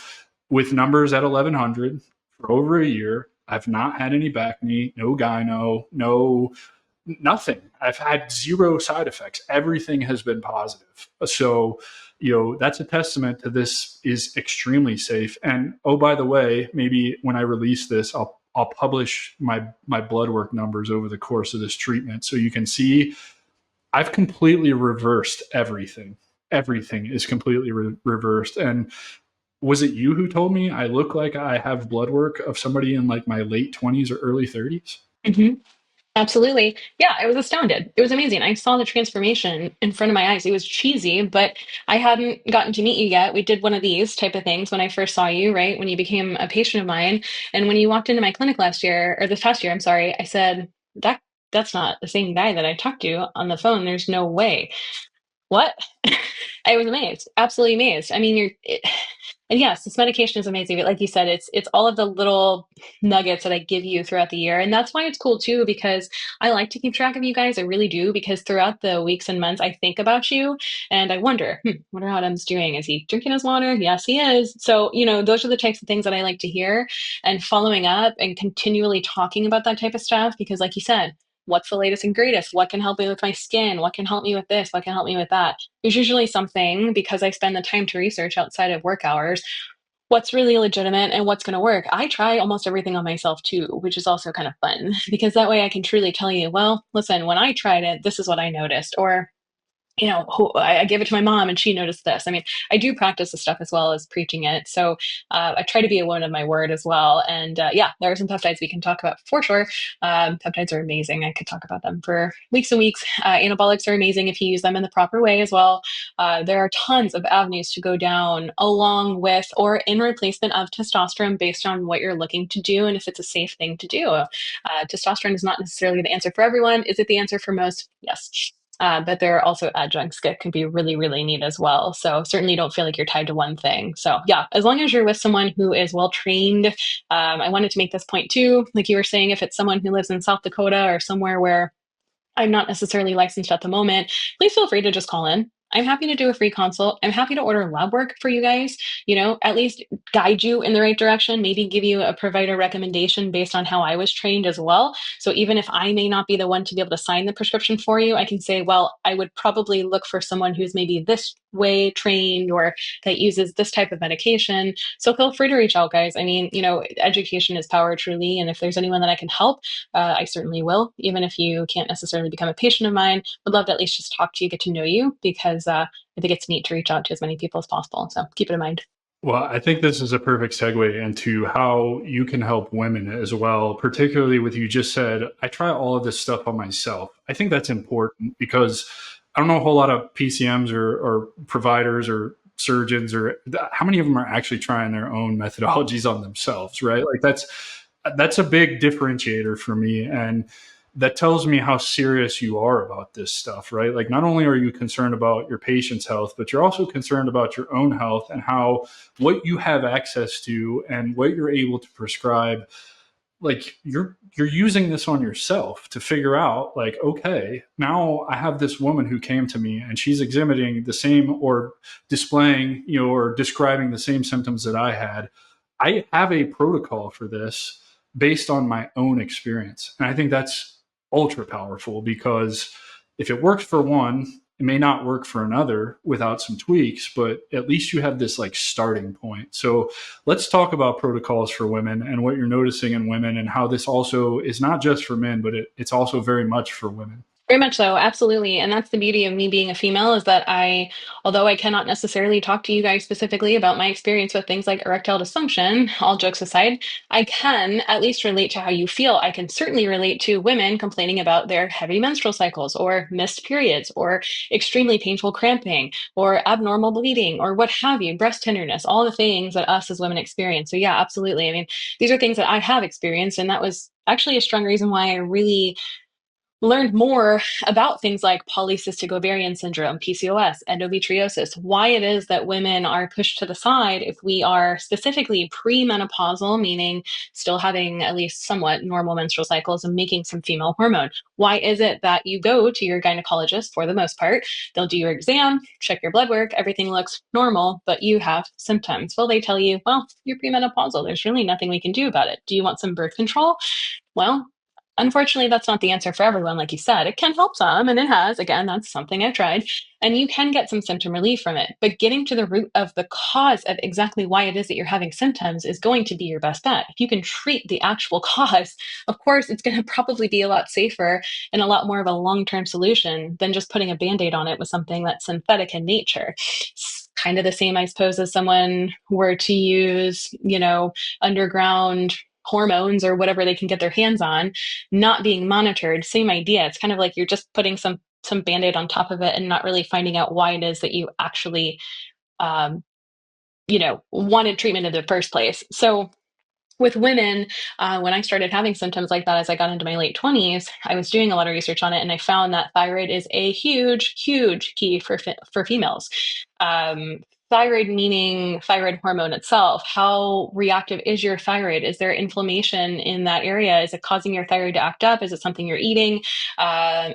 with numbers at 1100 for over a year, I've not had any back knee, no gyno, no nothing. I've had zero side effects. Everything has been positive. So, that's a testament to this is extremely safe. And oh, by the way, maybe when I release this, I'll publish my blood work numbers over the course of this treatment, so you can see I've completely reversed everything. Everything is completely reversed. And was it you who told me I look like I have blood work of somebody in like my late 20s or early 30s? Mhm. Absolutely. Yeah, I was astounded. It was amazing. I saw the transformation in front of my eyes. It was cheesy, but I hadn't gotten to meet you yet. We did one of these type of things when I first saw you, right? When you became a patient of mine. And when you walked into my clinic last year, or this past year, I'm sorry, I said, that's not the same guy that I talked to on the phone. There's no way. What? I was amazed, absolutely amazed. I mean, And yes, this medication is amazing. But like you said, it's all of the little nuggets that I give you throughout the year. And that's why it's cool too, because I like to keep track of you guys. I really do, because throughout the weeks and months, I think about you and I wonder, what are Adam's doing? Is he drinking his water? Yes, he is. So, those are the types of things that I like to hear, and following up and continually talking about that type of stuff. Because like you said, what's the latest and greatest? What can help me with my skin? What can help me with this? What can help me with that? There's usually something, because I spend the time to research outside of work hours, what's really legitimate and what's going to work. I try almost everything on myself too, which is also kind of fun because that way I can truly tell you, well, listen, when I tried it, this is what I noticed. Or I gave it to my mom and she noticed this. I mean, I do practice the stuff as well as preaching it. So I try to be a woman of my word as well. And yeah, there are some peptides we can talk about for sure. Peptides are amazing. I could talk about them for weeks and weeks. Anabolics are amazing if you use them in the proper way as well. There are tons of avenues to go down along with or in replacement of testosterone based on what you're looking to do and if it's a safe thing to do. Testosterone is not necessarily the answer for everyone. Is it the answer for most? Yes. But there are also adjuncts that can be really, really neat as well. So certainly don't feel like you're tied to one thing. So yeah, as long as you're with someone who is well trained, I wanted to make this point too. Like you were saying, if it's someone who lives in South Dakota or somewhere where I'm not necessarily licensed at the moment, please feel free to just call in. I'm happy to do a free consult. I'm happy to order lab work for you guys, at least guide you in the right direction, maybe give you a provider recommendation based on how I was trained as well. So even if I may not be the one to be able to sign the prescription for you, I can say, well, I would probably look for someone who's maybe this way trained or that uses this type of medication. So feel free to reach out, guys. I mean, education is power truly. And if there's anyone that I can help, I certainly will. Even if you can't necessarily become a patient of mine, would love to at least just talk to you, get to know you, because I think it's neat to reach out to as many people as possible. So keep it in mind. Well, I think this is a perfect segue into how you can help women as well, particularly with you just said, I try all of this stuff on myself. I think that's important because I don't know a whole lot of PCMs or providers or surgeons or how many of them are actually trying their own methodologies on themselves, right? Like that's a big differentiator for me. And that tells me how serious you are about this stuff, right? Like not only are you concerned about your patient's health, but you're also concerned about your own health and how what you have access to and what you're able to prescribe. Like you're using this on yourself to figure out like, okay, now I have this woman who came to me and she's exhibiting the same or displaying, or describing the same symptoms that I had. I have a protocol for this based on my own experience. And I think that's ultra powerful because if it works for one, it may not work for another without some tweaks, but at least you have this like starting point. So let's talk about protocols for women and what you're noticing in women and how this also is not just for men, but it's also very much for women. Very much so, absolutely. And that's the beauty of me being a female is that although I cannot necessarily talk to you guys specifically about my experience with things like erectile dysfunction, all jokes aside, I can at least relate to how you feel. I can certainly relate to women complaining about their heavy menstrual cycles or missed periods or extremely painful cramping or abnormal bleeding or what have you, breast tenderness, all the things that us as women experience. So yeah, absolutely. I mean, these are things that I have experienced, and that was actually a strong reason why I really learned more about things like polycystic ovarian syndrome, PCOS, endometriosis, why it is that women are pushed to the side if we are specifically premenopausal, meaning still having at least somewhat normal menstrual cycles and making some female hormone. Why is it that you go to your gynecologist for the most part? They'll do your exam, check your blood work, everything looks normal, but you have symptoms. Well, they tell you, well, you're premenopausal. There's really nothing we can do about it. Do you want some birth control? Well, unfortunately, that's not the answer for everyone, like you said. It can help some, and it has. Again, that's something I've tried. And you can get some symptom relief from it. But getting to the root of the cause of exactly why it is that you're having symptoms is going to be your best bet. If you can treat the actual cause, of course, it's going to probably be a lot safer and a lot more of a long term solution than just putting a band aid on it with something that's synthetic in nature. It's kind of the same, I suppose, as someone were to use, underground hormones or whatever they can get their hands on, not being monitored. Same idea. It's kind of like you're just putting some band-aid on top of it and not really finding out why it is that you actually um, wanted treatment in the first place. So with women, when I started having symptoms like that as I got into my late 20s, I was doing a lot of research on it, and I found that thyroid is a huge, huge key for females. Um, thyroid meaning thyroid hormone itself. How reactive is your thyroid? Is there inflammation in that area? Is it causing your thyroid to act up? Is it something you're eating?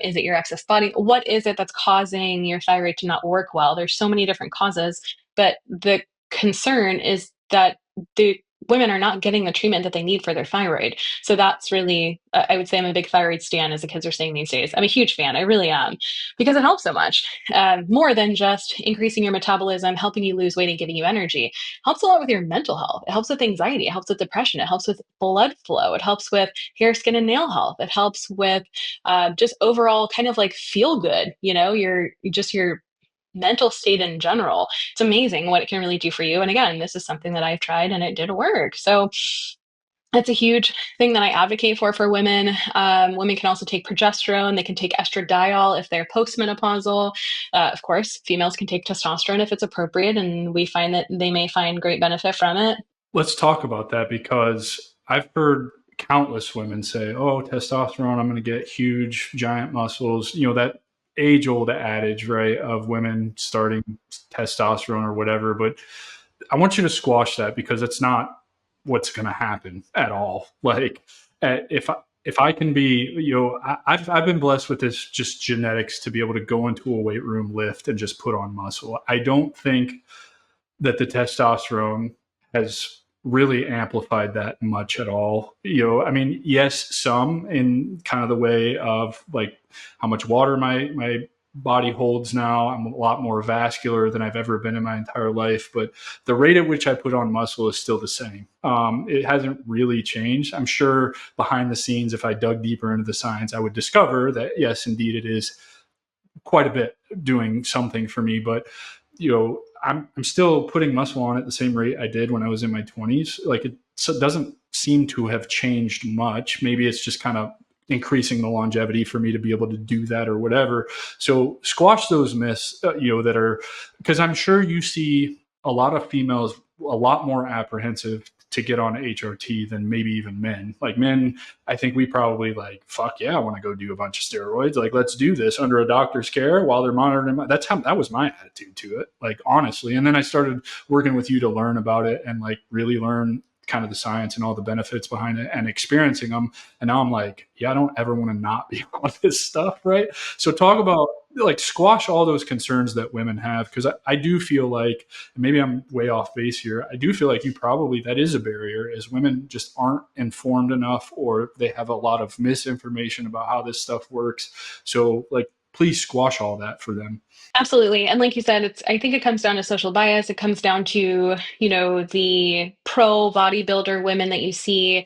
Is it your excess body? What is it that's causing your thyroid to not work well? There's so many different causes, but the concern is that the women are not getting the treatment that they need for their thyroid. So that's really, I would say I'm a big thyroid stan, as the kids are saying these days. I'm a huge fan. I really am, because it helps so much. More than just increasing your metabolism, helping you lose weight and giving you energy. It helps a lot with your mental health. It helps with anxiety. It helps with depression. It helps with blood flow. It helps with hair, skin, and nail health. It helps with just overall kind of like feel good, your mental state in general. It's amazing what it can really do for you. And again, this is something that I've tried and it did work. So that's a huge thing that I advocate for women. Women can also take progesterone. They can take estradiol if they're postmenopausal. Of course, females can take testosterone if it's appropriate, and we find that they may find great benefit from it. Let's talk about that because I've heard countless women say, "Oh, testosterone, I'm going to get huge, giant muscles." That age-old adage, right, of women starting testosterone or whatever. But I want you to squash that because it's not what's going to happen at all. Like, if I can be, I've been blessed with this just genetics to be able to go into a weight room, lift, and just put on muscle. I don't think that the testosterone has really amplified that much at all. I mean, yes, some in kind of the way of like how much water my body holds now. I'm a lot more vascular than I've ever been in my entire life, but the rate at which I put on muscle is still the same. It hasn't really changed. I'm sure behind the scenes, if I dug deeper into the science, I would discover that yes, indeed, it is quite a bit doing something for me. But I'm still putting muscle on at the same rate I did when I was in my 20s. Like it doesn't seem to have changed much. Maybe it's just kind of increasing the longevity for me to be able to do that or whatever. So squash those myths, that are, because I'm sure you see a lot of females a lot more apprehensive to get on HRT than maybe even men. Like men, I think we probably like, fuck yeah, I want to go do a bunch of steroids. Like, let's do this under a doctor's care while they're monitoring. That was my attitude to it, like honestly. And then I started working with you to learn about it and like really learn kind of the science and all the benefits behind it and experiencing them. And now I'm like, yeah, I don't ever want to not be on this stuff. Right. So talk about like squash all those concerns that women have. Cause I do feel like, and maybe I'm way off base here, I do feel like that is a barrier, is women just aren't informed enough, or they have a lot of misinformation about how this stuff works. So like, please squash all that for them. Absolutely. And like you said, I think it comes down to social bias. It comes down to, the pro bodybuilder women that you see.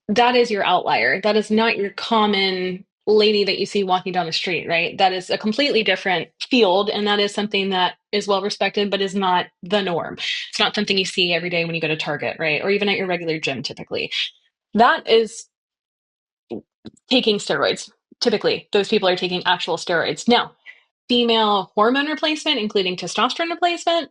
That is your outlier. That is not your common lady that you see walking down the street, right? That is a completely different field. And that is something that is well respected, but is not the norm. It's not something you see every day when you go to Target, right? Or even at your regular gym, typically. That is taking steroids. Typically, those people are taking actual steroids. Now, female hormone replacement, including testosterone replacement,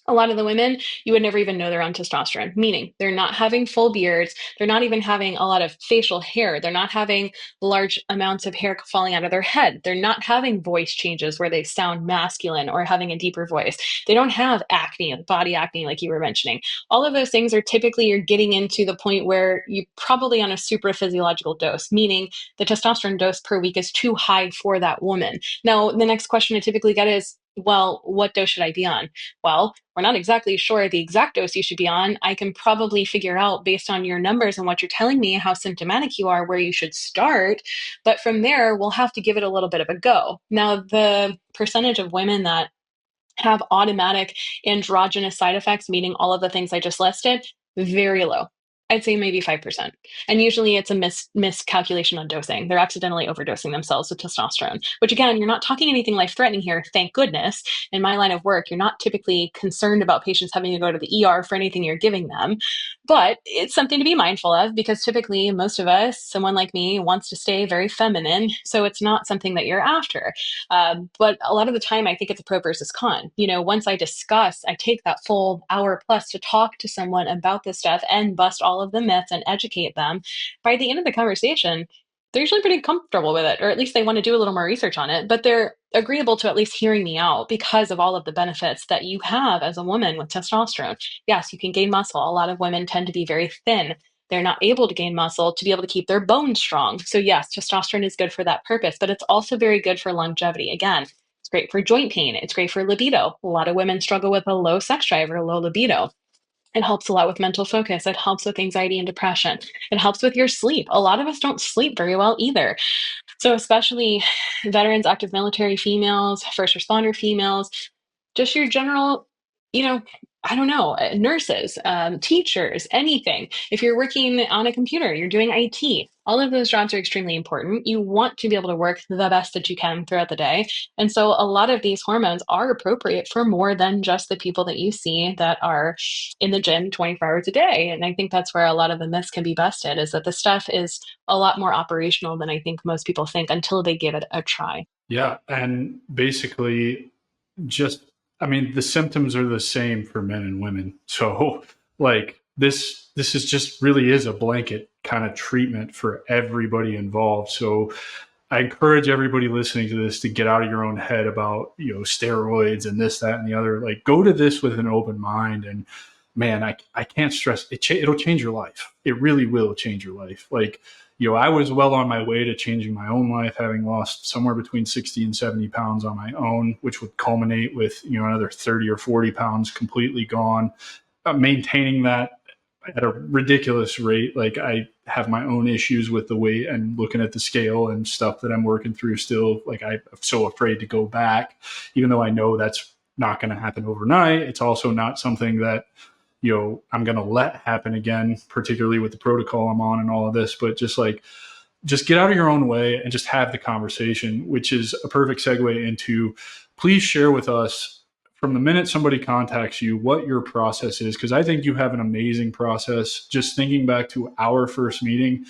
a lot of the women, you would never even know they're on testosterone, meaning they're not having full beards. They're not even having a lot of facial hair. They're not having large amounts of hair falling out of their head. They're not having voice changes where they sound masculine or having a deeper voice. They don't have acne, body acne, like you were mentioning. All of those things are typically you're getting into the point where you probably on a super physiological dose, meaning the testosterone dose per week is too high for that woman. Now, the next question I typically get is, well, what dose should I be on? Well, we're not exactly sure the exact dose you should be on. I can probably figure out based on your numbers and what you're telling me, how symptomatic you are, where you should start. But from there, we'll have to give it a little bit of a go. Now, the percentage of women that have automatic androgynous side effects, meaning all of the things I just listed, very low. I'd say maybe 5%. And usually it's a miscalculation on dosing. They're accidentally overdosing themselves with testosterone, which again, you're not talking anything life threatening here. Thank goodness. In my line of work, you're not typically concerned about patients having to go to the ER for anything you're giving them. But it's something to be mindful of because typically most of us, someone like me, wants to stay very feminine. So it's not something that you're after. But a lot of the time, I think it's a pro versus con. Once I take that full hour plus to talk to someone about this stuff and bust all of the myths and educate them. By the end of the conversation, they're usually pretty comfortable with it, or at least they want to do a little more research on it, but they're agreeable to at least hearing me out because of all of the benefits that you have as a woman with testosterone. Yes, you can gain muscle. A lot of women tend to be very thin. They're not able to gain muscle to be able to keep their bones strong. So, yes, testosterone is good for that purpose, but it's also very good for longevity. Again, it's great for joint pain. It's great for libido. A lot of women struggle with a low sex drive or low libido. It helps a lot with mental focus. It helps with anxiety and depression. It helps with your sleep. A lot of us don't sleep very well either. So, especially veterans, active military females, first responder females, just your general, you know, I don't know, nurses, teachers, anything. If you're working on a computer, you're doing IT, all of those jobs are extremely important. You want to be able to work the best that you can throughout the day. And so a lot of these hormones are appropriate for more than just the people that you see that are in the gym 24 hours a day. And I think that's where a lot of the myths can be busted, is that the stuff is a lot more operational than I think most people think until they give it a try. Yeah. And basically, just, I mean, the symptoms are the same for men and women. So, like, this is just really is a blanket kind of treatment for everybody involved. So, I encourage everybody listening to this to get out of your own head about, steroids and this, that, and the other. Like, go to this with an open mind. And man, I can't stress it. It'll change your life. It really will change your life. Like, I was well on my way to changing my own life, having lost somewhere between 60 and 70 pounds on my own, which would culminate with, another 30 or 40 pounds completely gone. Maintaining that at a ridiculous rate. Like, I have my own issues with the weight and looking at the scale and stuff that I'm working through still. Like, I'm so afraid to go back, even though I know that's not going to happen overnight. It's also not something that, I'm going to let happen again, particularly with the protocol I'm on and all of this. But just get out of your own way and just have the conversation, which is a perfect segue into, please share with us from the minute somebody contacts you what your process is, because I think you have an amazing process. Just thinking back to our first meeting,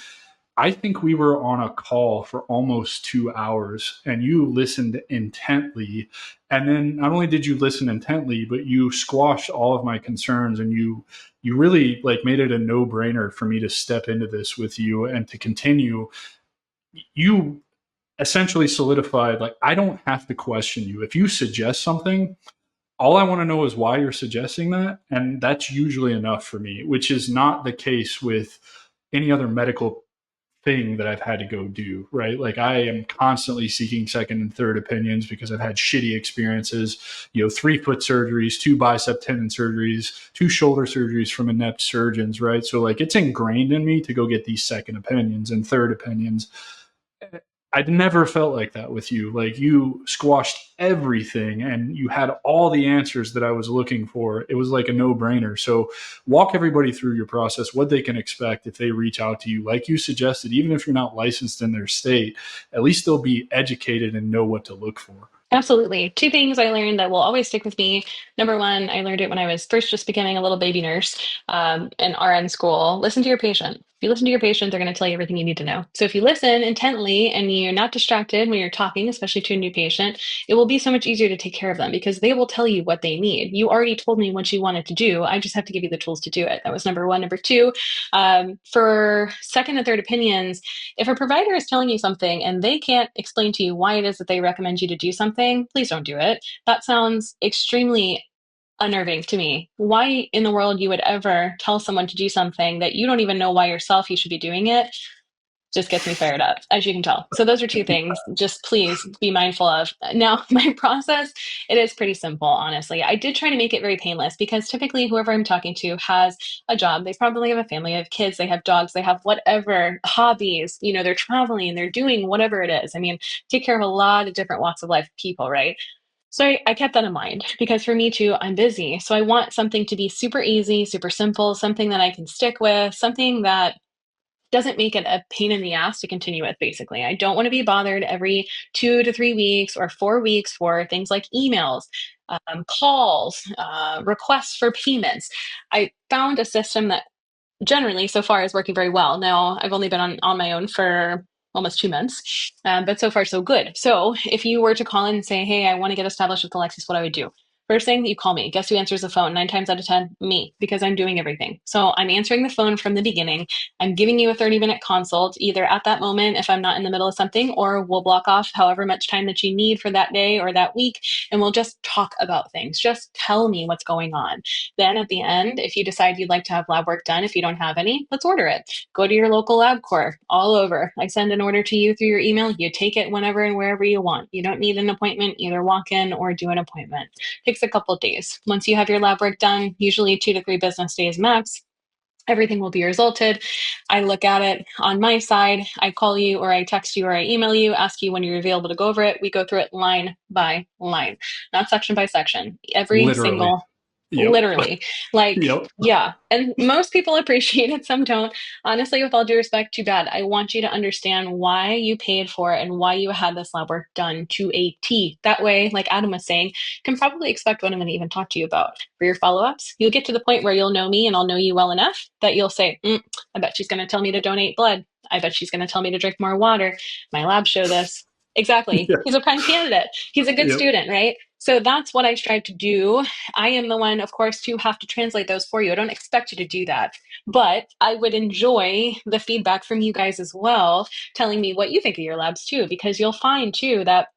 I think we were on a call for almost 2 hours and you listened intently. And then not only did you listen intently, but you squashed all of my concerns, and you really like made it a no-brainer for me to step into this with you and to continue. You essentially solidified, like, I don't have to question you. If you suggest something, all I want to know is why you're suggesting that. And that's usually enough for me, which is not the case with any other medical thing that I've had to go do, right? Like, I am constantly seeking second and third opinions because I've had shitty experiences, 3-foot surgeries, 2 bicep tendon surgeries, 2 shoulder surgeries from inept surgeons, right? So, like, it's ingrained in me to go get these second opinions and third opinions. I'd never felt like that with you. Like, you squashed everything and you had all the answers that I was looking for. It was like a no-brainer. So walk everybody through your process, what they can expect if they reach out to you. Like you suggested, even if you're not licensed in their state, at least they'll be educated and know what to look for. Absolutely. Two things I learned that will always stick with me. Number one, I learned it when I was first just becoming a little baby nurse in RN school. Listen to your patient. If you listen to your patient, they're going to tell you everything you need to know. So if you listen intently and you're not distracted when you're talking, especially to a new patient, it will be so much easier to take care of them because they will tell you what they need. You already told me what you wanted to do. I just have to give you the tools to do it. That was number one. Number two, for second and third opinions, if a provider is telling you something and they can't explain to you why it is that they recommend you to do something, please don't do it. That sounds extremely unnerving to me. Why in the world you would ever tell someone to do something that you don't even know why yourself you should be doing it just gets me fired up, as you can tell. So those are two things. Just please be mindful of. Now, my process, it is pretty simple, honestly. I did try to make it very painless because typically whoever I'm talking to has a job. They probably have a family, they have kids, they have dogs, they have whatever hobbies, they're traveling, they're doing whatever it is. I mean, take care of a lot of different walks of life people, right? So I kept that in mind because for me too, I'm busy. So I want something to be super easy, super simple, something that I can stick with, something that doesn't make it a pain in the ass to continue with, basically. I don't want to be bothered every 2 to 3 weeks or 4 weeks for things like emails, calls, requests for payments. I found a system that generally so far is working very well. Now, I've only been on my own for almost 2 months, but so far so good. So if you were to call in and say, hey, I want to get established with Alexis, what I would do. First thing, you call me. Guess who answers the phone? 9 times out of 10, me, because I'm doing everything. So I'm answering the phone from the beginning. I'm giving you a 30-minute consult, either at that moment if I'm not in the middle of something, or we'll block off however much time that you need for that day or that week, and we'll just talk about things. Just tell me what's going on. Then at the end, if you decide you'd like to have lab work done, if you don't have any, let's order it. Go to your local LabCorp, all over. I send an order to you through your email. You take it whenever and wherever you want. You don't need an appointment, either walk in or do an appointment. Takes a couple of days. Once you have your lab work done, usually 2 to 3 business days max, everything will be resulted. I look at it on my side. I call you or I text you or I email you, ask you when you're available to go over it. We go through it line by line, not section by section. Every Literally. single, Yep. literally, like, Yep. yeah. And most people appreciate it, some don't. Honestly, with all due respect, too bad. I want you to understand why you paid for it and why you had this lab work done to a T. That way, like Adam was saying, you can probably expect what I'm going to even talk to you about. For your follow-ups, you'll get to the point where you'll know me and I'll know you well enough that you'll say, I bet she's going to tell me to donate blood. I bet she's going to tell me to drink more water. My labs show this. Exactly. Yeah. He's a prime candidate. He's a good Yep. student, right? So that's what I strive to do. I am the one, of course, to have to translate those for you. I don't expect you to do that, but I would enjoy the feedback from you guys as well, telling me what you think of your labs too, because you'll find too that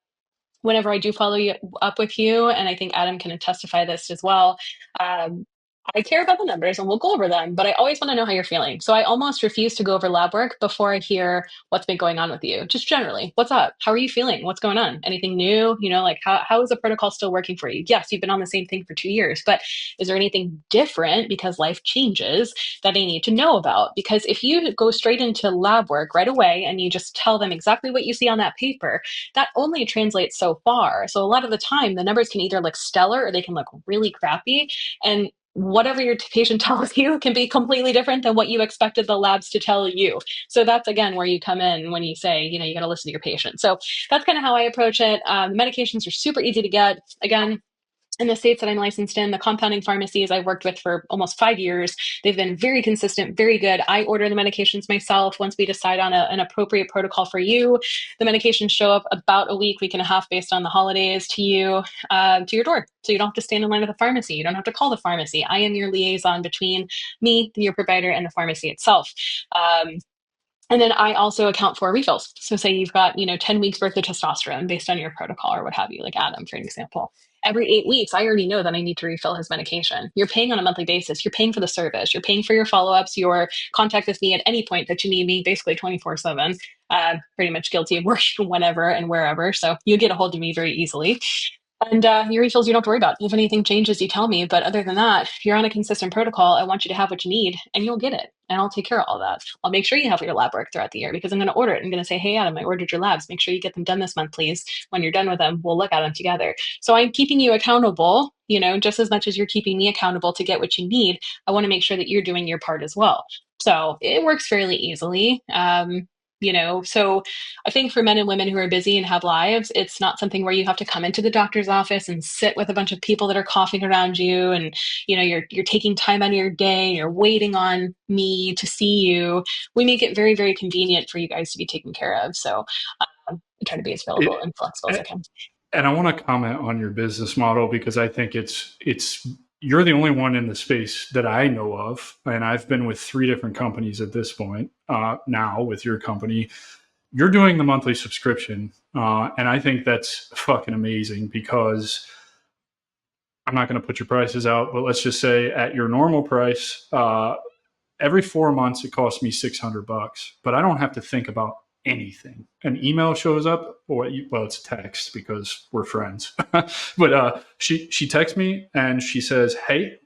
whenever I do follow you up with you, and I think Adam can testify this as well, um, I care about the numbers and we'll go over them, but I always want to know how you're feeling. So I almost refuse to go over lab work before I hear what's been going on with you. Just generally, what's up? How are you feeling? What's going on? Anything new? Like how is the protocol still working for you? Yes, you've been on the same thing for 2 years, but is there anything different because life changes that I need to know about? Because if you go straight into lab work right away and you just tell them exactly what you see on that paper, that only translates so far. So a lot of the time, the numbers can either look stellar or they can look really crappy. And whatever your patient tells you can be completely different than what you expected the labs to tell you. So that's again where you come in when you say, you got to listen to your patient. So that's kind of how I approach it. Medications are super easy to get. Again, in the states that I'm licensed in, the compounding pharmacies I've worked with for almost 5 years, they've been very consistent, very good. I order the medications myself. Once we decide on an appropriate protocol for you, the medications show up about a week and a half based on the holidays to you, to your door. So you don't have to stand in line at the pharmacy. You don't have to call the pharmacy. I am your liaison between me, your provider, and the pharmacy itself. And then I also account for refills. So say you've got, 10 weeks worth of testosterone based on your protocol or what have you, like Adam, for an example. Every 8 weeks, I already know that I need to refill his medication. You're paying on a monthly basis. You're paying for the service. You're paying for your follow-ups, your contact with me at any point that you need me, basically 24/7. Pretty much guilty of working whenever and wherever. So you get a hold of me very easily. And your refills, you don't have to worry about. If anything changes, you tell me. But other than that, if you're on a consistent protocol, I want you to have what you need and you'll get it. And I'll take care of all that. I'll make sure you have your lab work throughout the year because I'm going to order it. I'm going to say, hey, Adam, I ordered your labs. Make sure you get them done this month, please. When you're done with them, we'll look at them together. So I'm keeping you accountable, just as much as you're keeping me accountable to get what you need. I want to make sure that you're doing your part as well. So it works fairly easily. So I think for men and women who are busy and have lives, it's not something where you have to come into the doctor's office and sit with a bunch of people that are coughing around you, and you're taking time out of your day, you're waiting on me to see you. We make it very, very convenient for you guys to be taken care of. So I try to be as available It, and flexible as I can. and I want to comment on your business model because I think it's you're the only one in the space that I know of, and I've been with 3 different companies at this point. Now with your company, you're doing the monthly subscription, and I think that's fucking amazing because I'm not going to put your prices out, but let's just say at your normal price, every 4 months it costs me $600, but I don't have to think about anything. An email shows up, or well, it's text because we're friends. But she texts me and she says, "Hey,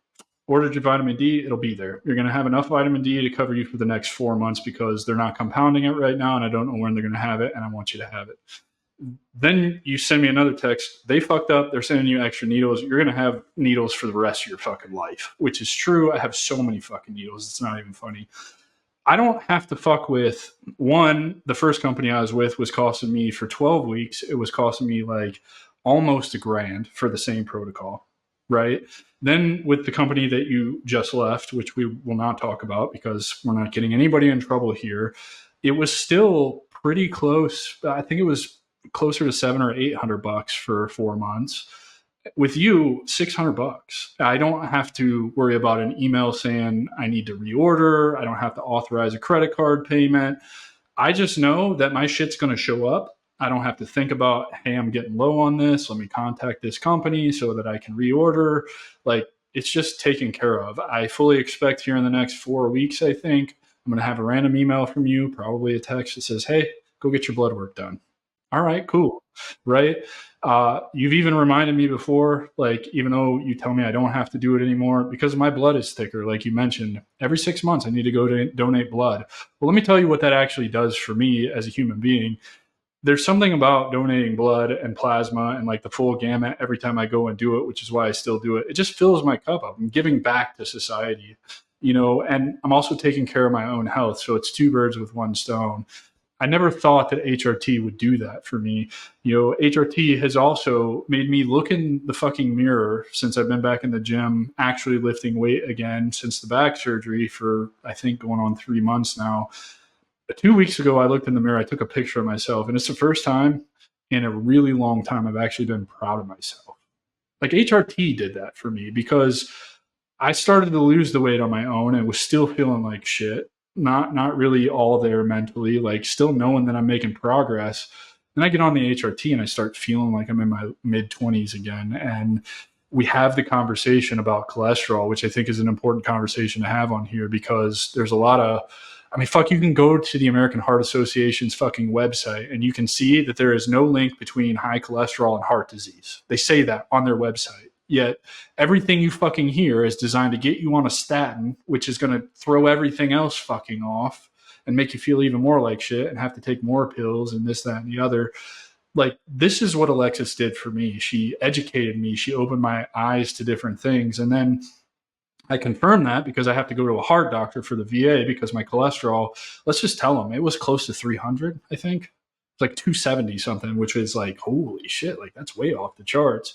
ordered your vitamin D. It'll be there. You're going to have enough vitamin D to cover you for the next 4 months because they're not compounding it right now, and I don't know when they're going to have it, and I want you to have it." Then you send me another text. They fucked up. They're sending you extra needles. You're going to have needles for the rest of your fucking life, which is true. I have so many fucking needles. It's not even funny. I don't have to fuck with one. The first company I was with was costing me for 12 weeks. It was costing me like almost $1,000 for the same protocol. Right. Then with the company that you just left, which we will not talk about because we're not getting anybody in trouble here, it was still pretty close. I think it was closer to $700 or $800 for 4 months. With you, $600. I don't have to worry about an email saying I need to reorder. I don't have to authorize a credit card payment. I just know that my shit's going to show up. I don't have to think about, hey, I'm getting low on this. Let me contact this company so that I can reorder. Like, it's just taken care of. I fully expect here in the next 4 weeks, I think, I'm going to have a random email from you, probably a text that says, hey, go get your blood work done. All right, cool. Right. You've even reminded me before, like, even though you tell me I don't have to do it anymore because my blood is thicker, like you mentioned, every 6 months I need to go to donate blood. Well, let me tell you what that actually does for me as a human being. There's something about donating blood and plasma and like the full gamut every time I go and do it, which is why I still do it. It just fills my cup up. I'm giving back to society, and I'm also taking care of my own health. So it's two birds with one stone. I never thought that HRT would do that for me. HRT has also made me look in the fucking mirror since I've been back in the gym, actually lifting weight again since the back surgery for, I think, going on 3 months now. 2 weeks ago, I looked in the mirror, I took a picture of myself, and it's the first time in a really long time I've actually been proud of myself. Like HRT did that for me because I started to lose the weight on my own and was still feeling like shit. Not really all there mentally, like still knowing that I'm making progress. Then I get on the HRT and I start feeling like I'm in my mid 20s again. And we have the conversation about cholesterol, which I think is an important conversation to have on here because there's a lot of, fuck, you can go to the American Heart Association's fucking website and you can see that there is no link between high cholesterol and heart disease. They say that on their website. Yet everything you fucking hear is designed to get you on a statin, which is going to throw everything else fucking off and make you feel even more like shit and have to take more pills and this, that, and the other. Like, this is what Alexis did for me. She educated me. She opened my eyes to different things. And then I confirmed that because I have to go to a heart doctor for the VA because my cholesterol, let's just tell them, it was close to 300, I think. It's like 270 something, which is like, holy shit, like that's way off the charts.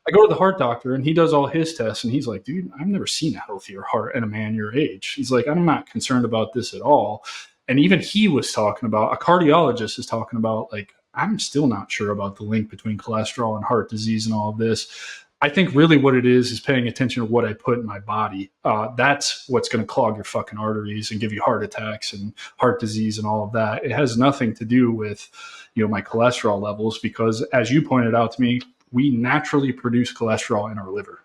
I go to the heart doctor and he does all his tests and he's like, dude, I've never seen a healthier heart in a man your age. He's like, I'm not concerned about this at all. And even he was talking about, a cardiologist is talking about, like, I'm still not sure about the link between cholesterol and heart disease and all of this. I think really what it is paying attention to what I put in my body. That's what's going to clog your fucking arteries and give you heart attacks and heart disease and all of that. It has nothing to do with, my cholesterol levels because, as you pointed out to me, we naturally produce cholesterol in our liver.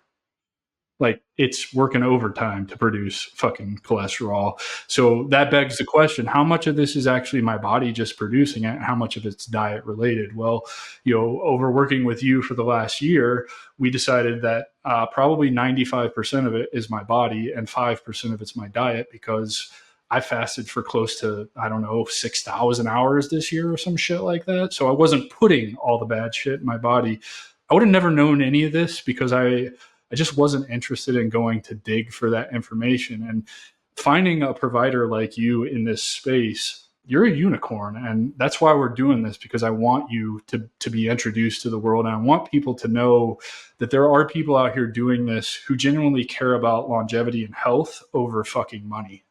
Like, it's working overtime to produce fucking cholesterol. So that begs the question, how much of this is actually my body just producing it? And how much of it's diet related? Well, over working with you for the last year, we decided that probably 95% of it is my body and 5% of it's my diet because I fasted for close to, 6,000 hours this year or some shit like that. So I wasn't putting all the bad shit in my body. I would have never known any of this because I just wasn't interested in going to dig for that information. And finding a provider like you in this space, you're a unicorn. And that's why we're doing this, because I want you to be introduced to the world. And I want people to know that there are people out here doing this who genuinely care about longevity and health over fucking money.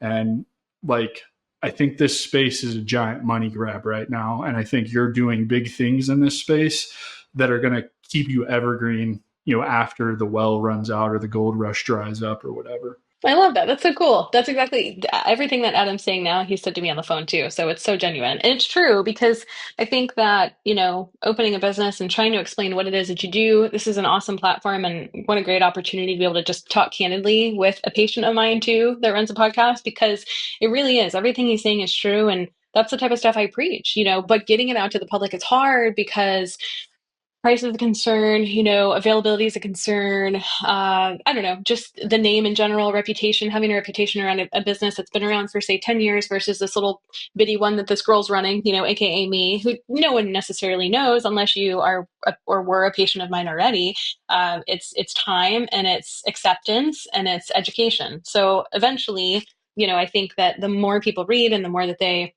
And like, I think this space is a giant money grab right now. And I think you're doing big things in this space that are going to keep you evergreen, after the well runs out or the gold rush dries up or whatever. I love that. That's so cool. That's exactly everything that Adam's saying now. He said to me on the phone too. So it's so genuine. And it's true because I think that, opening a business and trying to explain what it is that you do, this is an awesome platform and what a great opportunity to be able to just talk candidly with a patient of mine too that runs a podcast, because it really is. Everything he's saying is true. And that's the type of stuff I preach, but getting it out to the public is hard because price is a concern, availability is a concern. I don't know, just the name in general, reputation, having a reputation around a business that's been around for, say, 10 years versus this little bitty one that this girl's running, AKA me, who no one necessarily knows unless you are or were a patient of mine already. It's time and it's acceptance and it's education. So eventually, I think that the more people read and the more that they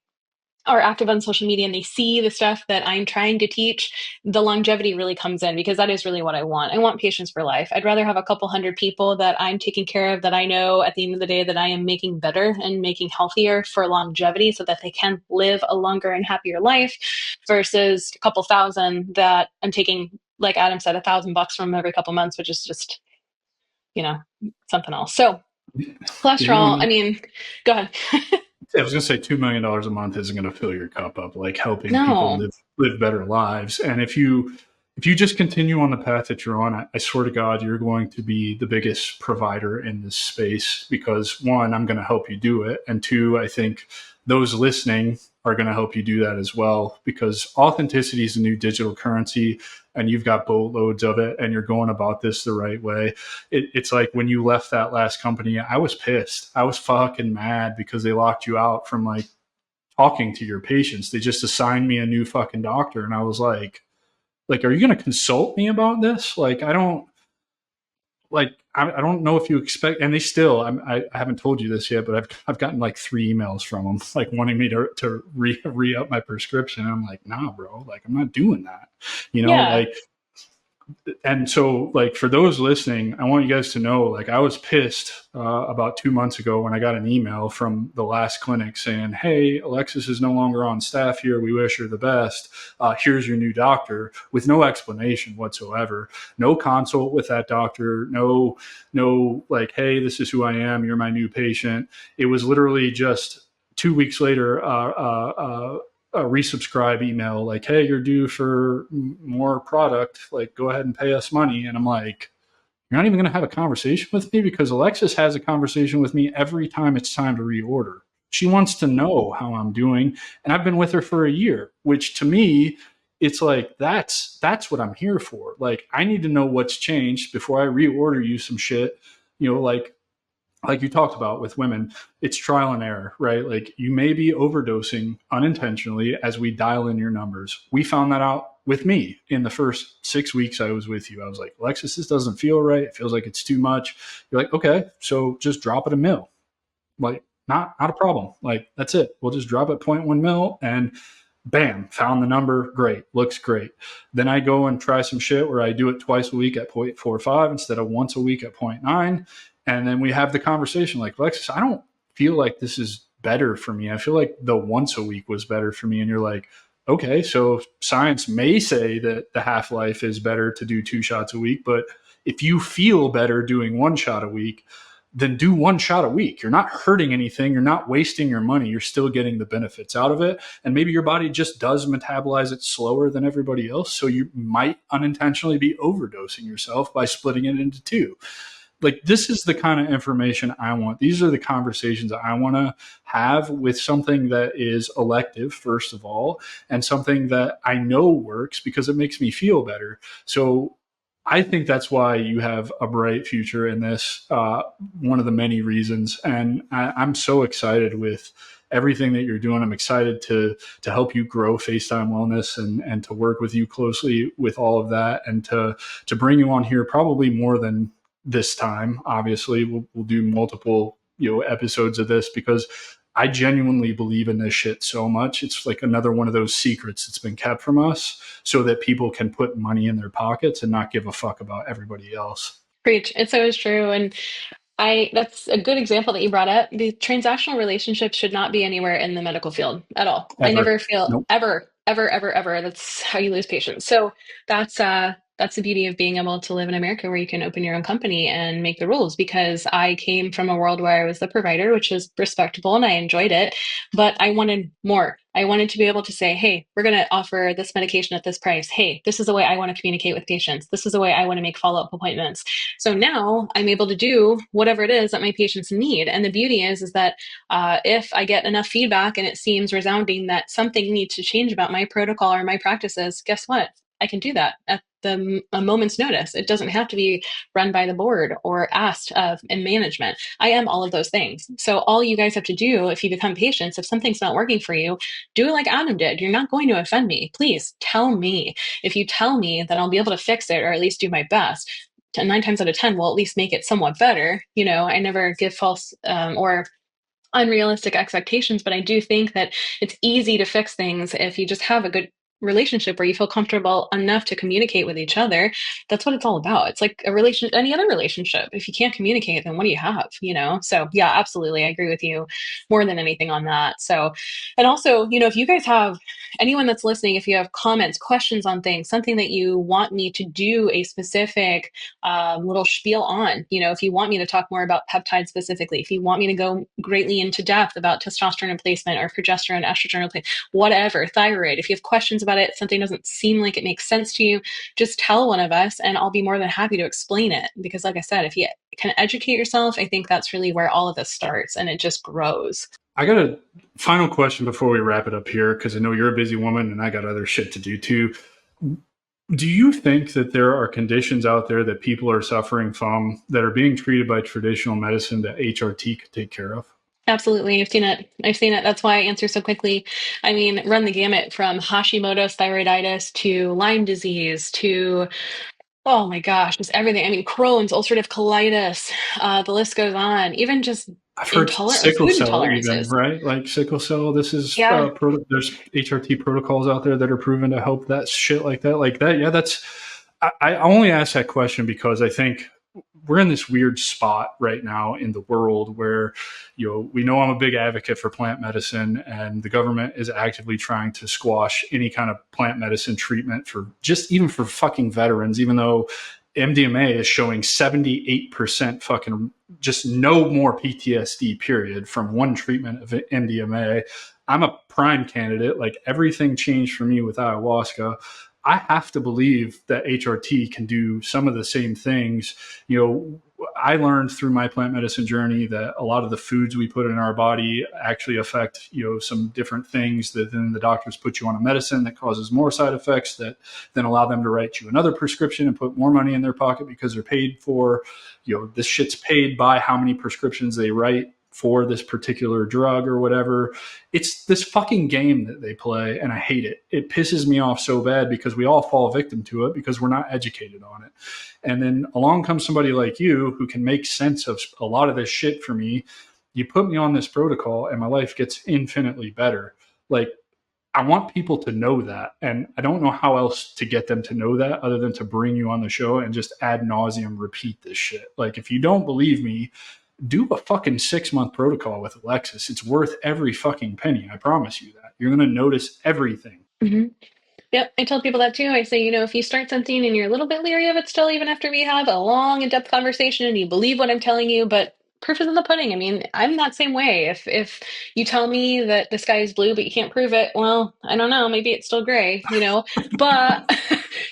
are active on social media and they see the stuff that I'm trying to teach, the longevity really comes in, because that is really what I want. I want patients for life. I'd rather have a couple hundred people that I'm taking care of that I know at the end of the day that I am making better and making healthier for longevity so that they can live a longer and happier life, versus a couple thousand that I'm taking like Adam said, $1,000 from every couple months, which is just, you know, something else. So You cholesterol, I don't. mean, go ahead. I was gonna say $2 million a month isn't gonna fill your cup up, like helping people No. live better lives. And if you just continue on the path that you're on, I swear to God, you're going to be the biggest provider in this space because one, I'm going to help you do it, and two, I think those listening are going to help you do that as well because authenticity is the new digital currency, and you've got boatloads of it, and you're going about this the right way. It's like when you left that last company, I was pissed. I was fucking mad because they locked you out from like talking to your patients. They just assigned me a new fucking doctor, and I was like, are you going to consult me about this? Like, I don't I don't know if you expect, and they still, I haven't told you this yet, but I've gotten like 3 emails from them, like wanting me to re up my prescription. And I'm like, nah, bro, like I'm not doing that, Yeah. like, and so like for those listening, I want you guys to know, like I was pissed about 2 months ago when I got an email from the last clinic saying, hey, Alexis is no longer on staff here, we wish her the best, here's your new doctor, with no explanation whatsoever, no consult with that doctor, no like, hey, this is who I am, you're my new patient. It was literally just 2 weeks later, a resubscribe email like, hey, you're due for more product, like go ahead and pay us money. And I'm like, you're not even going to have a conversation with me? Because Alexis has a conversation with me every time it's time to reorder. She wants to know how I'm doing, and I've been with her for a year, which to me, it's like that's what I'm here for. Like I need to know what's changed before I reorder you some shit. Like you talked about with women, it's trial and error, right? Like you may be overdosing unintentionally as we dial in your numbers. We found that out with me in the first 6 weeks I was with you. I was like, Alexis, this doesn't feel right. It feels like it's too much. You're like, okay, so just drop it a mil. Like, not a problem. Like, that's it. We'll just drop it 0.1 mil and bam, found the number. Great. Looks great. Then I go and try some shit where I do it twice a week at 0.45 instead of once a week at zero 0.9. And then we have the conversation like, Alexis, I don't feel like this is better for me. I feel like the once a week was better for me. And you're like, okay, so science may say that the half life is better to do 2 shots a week. But if you feel better doing 1 shot a week, then do 1 shot a week. You're not hurting anything. You're not wasting your money. You're still getting the benefits out of it. And maybe your body just does metabolize it slower than everybody else. So you might unintentionally be overdosing yourself by splitting it into two. Like, this is the kind of information I want. These are the conversations I want to have with something that is elective, first of all, and something that I know works because it makes me feel better. So I think that's why you have a bright future in this, one of the many reasons. And I'm so excited with everything that you're doing. I'm excited to help you grow FaceTime Wellness and to work with you closely with all of that, and to bring you on here probably more than this time. Obviously, we'll do multiple episodes of this because I genuinely believe in this shit so much. It's like another one of those secrets that's been kept from us so that people can put money in their pockets and not give a fuck about everybody else. Preach. It's always true. And that's a good example that you brought up. The transactional relationships should not be anywhere in the medical field at all. I Ever. never feel Nope. ever. That's how you lose patients. So that's the beauty of being able to live in America where you can open your own company and make the rules, because I came from a world where I was the provider, which is respectable and I enjoyed it, but I wanted more. I wanted to be able to say, hey, we're going to offer this medication at this price. Hey, this is the way I want to communicate with patients. This is the way I want to make follow-up appointments. So now I'm able to do whatever it is that my patients need. And the beauty is that if I get enough feedback and it seems resounding that something needs to change about my protocol or my practices, guess what? I can do that at a moment's notice. It doesn't have to be run by the board or asked of in management. I am all of those things. So all you guys have to do if you become patients, if something's not working for you, do like Adam did. You're not going to offend me. Please tell me. If you tell me, then I'll be able to fix it or at least do my best. 9 times out of 10 will at least make it somewhat better. I never give false or unrealistic expectations, but I do think that it's easy to fix things if you just have a good relationship where you feel comfortable enough to communicate with each other, that's what it's all about. It's like a relation, any other relationship. If you can't communicate, then what do you have, you know? So yeah, absolutely. I agree with you more than anything on that. So, and also, you know, if you guys have anyone that's listening, if you have comments, questions on things, something that you want me to do a specific little spiel on, you know, if you want me to talk more about peptides specifically, if you want me to go greatly into depth about testosterone replacement or progesterone, estrogen replacement, whatever, thyroid, if you have questions about it, something doesn't seem like it makes sense to you, just tell one of us and I'll be more than happy to explain it. Because like I said, if you can educate yourself, I think that's really where all of this starts and it just grows. I got a final question before we wrap it up here, because I know you're a busy woman and I got other shit to do too. Do you think that there are conditions out there that people are suffering from that are being treated by traditional medicine that HRT could take care of? Absolutely. I've seen it. I've seen it. That's why I answer so quickly. I mean, run the gamut from Hashimoto's thyroiditis to Lyme disease to, oh my gosh, just everything. I mean, Crohn's, ulcerative colitis, the list goes on. Even just I've heard intolerant sickle food cell even, intolerances. right? Like sickle cell, this is Yeah. there's HRT protocols out there that are proven to help that shit like that. Like that, yeah, that's I only ask that question because I think we're in this weird spot right now in the world where, you know, we know I'm a big advocate for plant medicine, and the government is actively trying to squash any kind of plant medicine treatment for just even for fucking veterans, even though MDMA is showing 78% fucking just no more PTSD period from one treatment of MDMA. I'm a prime candidate. Like everything changed for me with ayahuasca. I have to believe that HRT can do some of the same things. You know, I learned through my plant medicine journey that a lot of the foods we put in our body actually affect, you know, some different things that then the doctors put you on a medicine that causes more side effects that then allow them to write you another prescription and put more money in their pocket because they're paid for, you know, this shit's paid by how many prescriptions they write for this particular drug or whatever. It's this fucking game that they play, and I hate it. It pisses me off so bad because we all fall victim to it because we're not educated on it. And then along comes somebody like you who can make sense of a lot of this shit for me. You put me on this protocol and my life gets infinitely better. Like, I want people to know that. And I don't know how else to get them to know that other than to bring you on the show and just ad nauseum repeat this shit. Like, if you don't believe me, do a fucking 6-month protocol with Alexis. It's worth every fucking penny. I promise you that. You're going to notice everything. Mm-hmm. Yep, I tell people that too. I say, you know, if you start something and you're a little bit leery of it still, even after we have a long, in-depth conversation and you believe what I'm telling you, but proof is in the pudding. I mean, I'm that same way. If you tell me that the sky is blue, but you can't prove it, well, I don't know, maybe it's still gray, you know? But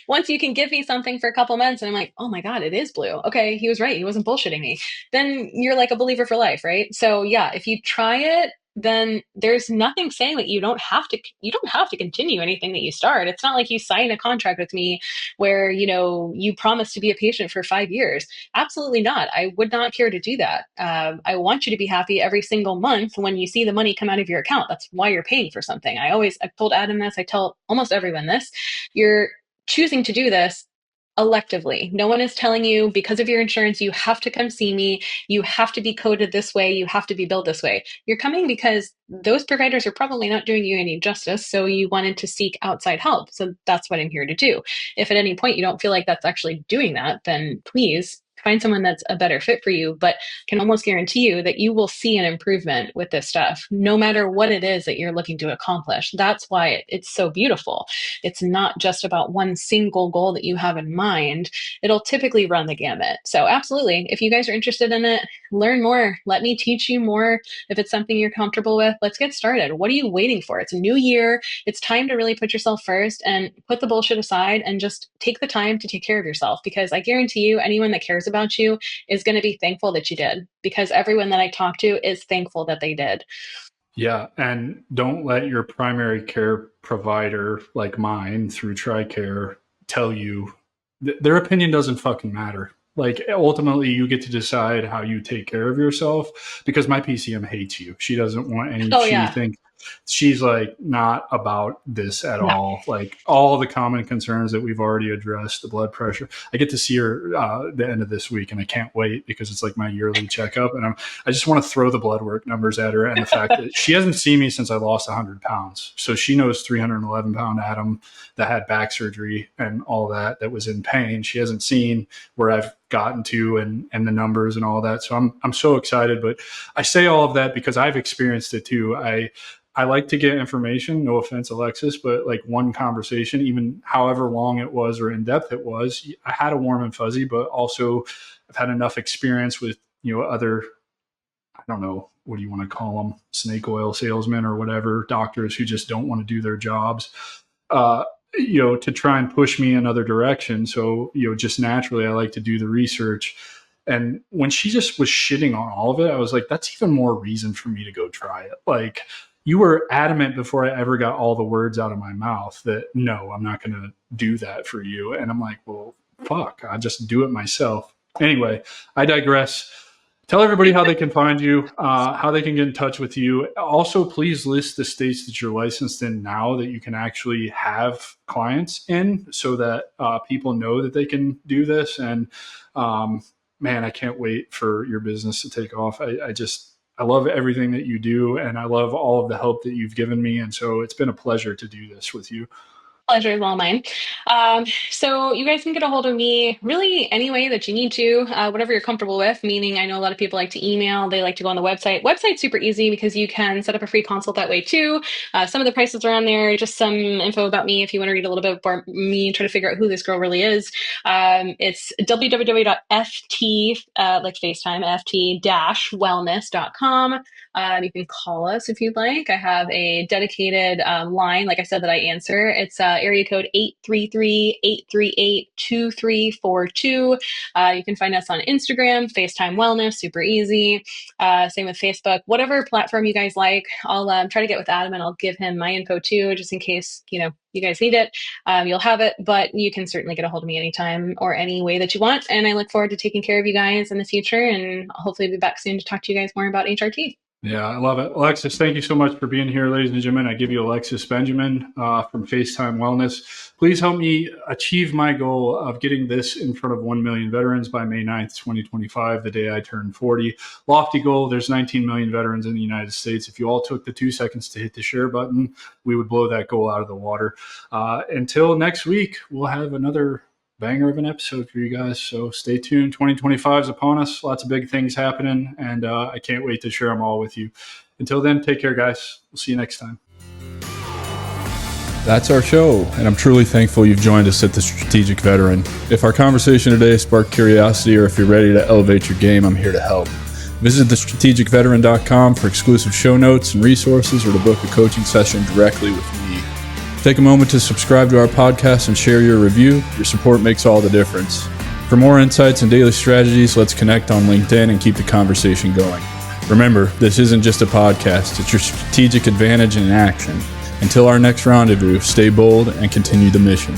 once you can give me something for a couple months and I'm like, oh my God, it is blue. Okay, he was right. He wasn't bullshitting me. Then you're like a believer for life, right? So yeah, if you try it, then there's nothing saying that you don't have to continue anything that you start. It's not like you sign a contract with me where, you know, you promise to be a patient for 5 years. Absolutely not. I would not care to do that. I want you to be happy every single month when you see the money come out of your account. That's why you're paying for something. I've told Adam this, I tell almost everyone this. You're choosing to do this electively. No one is telling you because of your insurance, you have to come see me. You have to be coded this way. You have to be billed this way. You're coming because those providers are probably not doing you any justice. So you wanted to seek outside help. So that's what I'm here to do. If at any point you don't feel like that's actually doing that, then please find someone that's a better fit for you, but can almost guarantee you that you will see an improvement with this stuff, no matter what it is that you're looking to accomplish. That's why it's so beautiful. It's not just about one single goal that you have in mind. It'll typically run the gamut. So absolutely, if you guys are interested in it, learn more. Let me teach you more. If it's something you're comfortable with, let's get started. What are you waiting for? It's a new year. It's time to really put yourself first and put the bullshit aside and just take the time to take care of yourself, because I guarantee you anyone that cares about you is going to be thankful that you did, because everyone that I talk to is thankful that they did. Yeah. And don't let your primary care provider, like mine through TRICARE, tell you their opinion doesn't fucking matter. Like ultimately you get to decide how you take care of yourself, because my PCM hates you. She doesn't want any, Oh she yeah. thinks She's like not about this at No. all. Like all the common concerns that we've already addressed, the blood pressure. I get to see her the end of this week, and I can't wait because it's like my yearly checkup, and I just want to throw the blood work numbers at her, and the fact that she hasn't seen me since I lost 100 pounds. So she knows 311-pound Adam that had back surgery and all that was in pain. She hasn't seen where I've gotten to and the numbers and all that. So I'm so excited, but I say all of that because I've experienced it too. I like to get information, no offense, Alexis, but like one conversation, even however long it was or in depth it was, I had a warm and fuzzy, but also I've had enough experience with, other, I don't know, what do you want to call them? Snake oil salesmen or whatever, doctors who just don't want to do their jobs, to try and push me in other directions. So, just naturally, I like to do the research. And when she just was shitting on all of it, I was like, that's even more reason for me to go try it. Like, you were adamant before I ever got all the words out of my mouth that, no, I'm not going to do that for you. And I'm like, well, fuck, I'll just do it myself. Anyway, I digress. Tell everybody how they can find you, how they can get in touch with you. Also, please list the states that you're licensed in now that you can actually have clients in so that people know that they can do this. And man, I can't wait for your business to take off. I love everything that you do, and I love all of the help that you've given me. And so it's been a pleasure to do this with you. Pleasure is all mine. So you guys can get a hold of me really any way that you need to, whatever you're comfortable with, meaning I know a lot of people like to email, they like to go on the website. Website's super easy because you can set up a free consult that way too. Some of the prices are on there, just some info about me if you want to read a little bit about me, try to figure out who this girl really is. It's www.ft, like FaceTime, ft-wellness.com. You can call us if you'd like. I have a dedicated line, like I said, that I answer. It's area code 833-838-2342. You can find us on Instagram, FaceTime Wellness, super easy. Same with Facebook, whatever platform you guys like. I'll try to get with Adam and I'll give him my info too, just in case, you guys need it. You'll have it, but you can certainly get a hold of me anytime or any way that you want. And I look forward to taking care of you guys in the future and hopefully be back soon to talk to you guys more about HRT. Yeah, I love it. Alexis, thank you so much for being here, ladies and gentlemen. I give you Alexis Benjamin from FaceTime Wellness. Please help me achieve my goal of getting this in front of 1 million veterans by May 9th, 2025, the day I turn 40. Lofty goal. There's 19 million veterans in the United States. If you all took the 2 seconds to hit the share button, we would blow that goal out of the water. Until next week, we'll have another banger of an episode for you guys. So stay tuned. 2025 is upon us. Lots of big things happening, and I can't wait to share them all with you. Until then, take care, guys. We'll see you next time. That's our show, and I'm truly thankful you've joined us at The Strategic Veteran. If our conversation today sparked curiosity or if you're ready to elevate your game, I'm here to help. Visit thestrategicveteran.com for exclusive show notes and resources or to book a coaching session directly with me. Take a moment to subscribe to our podcast and share your review. Your support makes all the difference. For more insights and daily strategies, let's connect on LinkedIn and keep the conversation going. Remember, this isn't just a podcast, it's your strategic advantage in action. Until our next rendezvous, stay bold and continue the mission.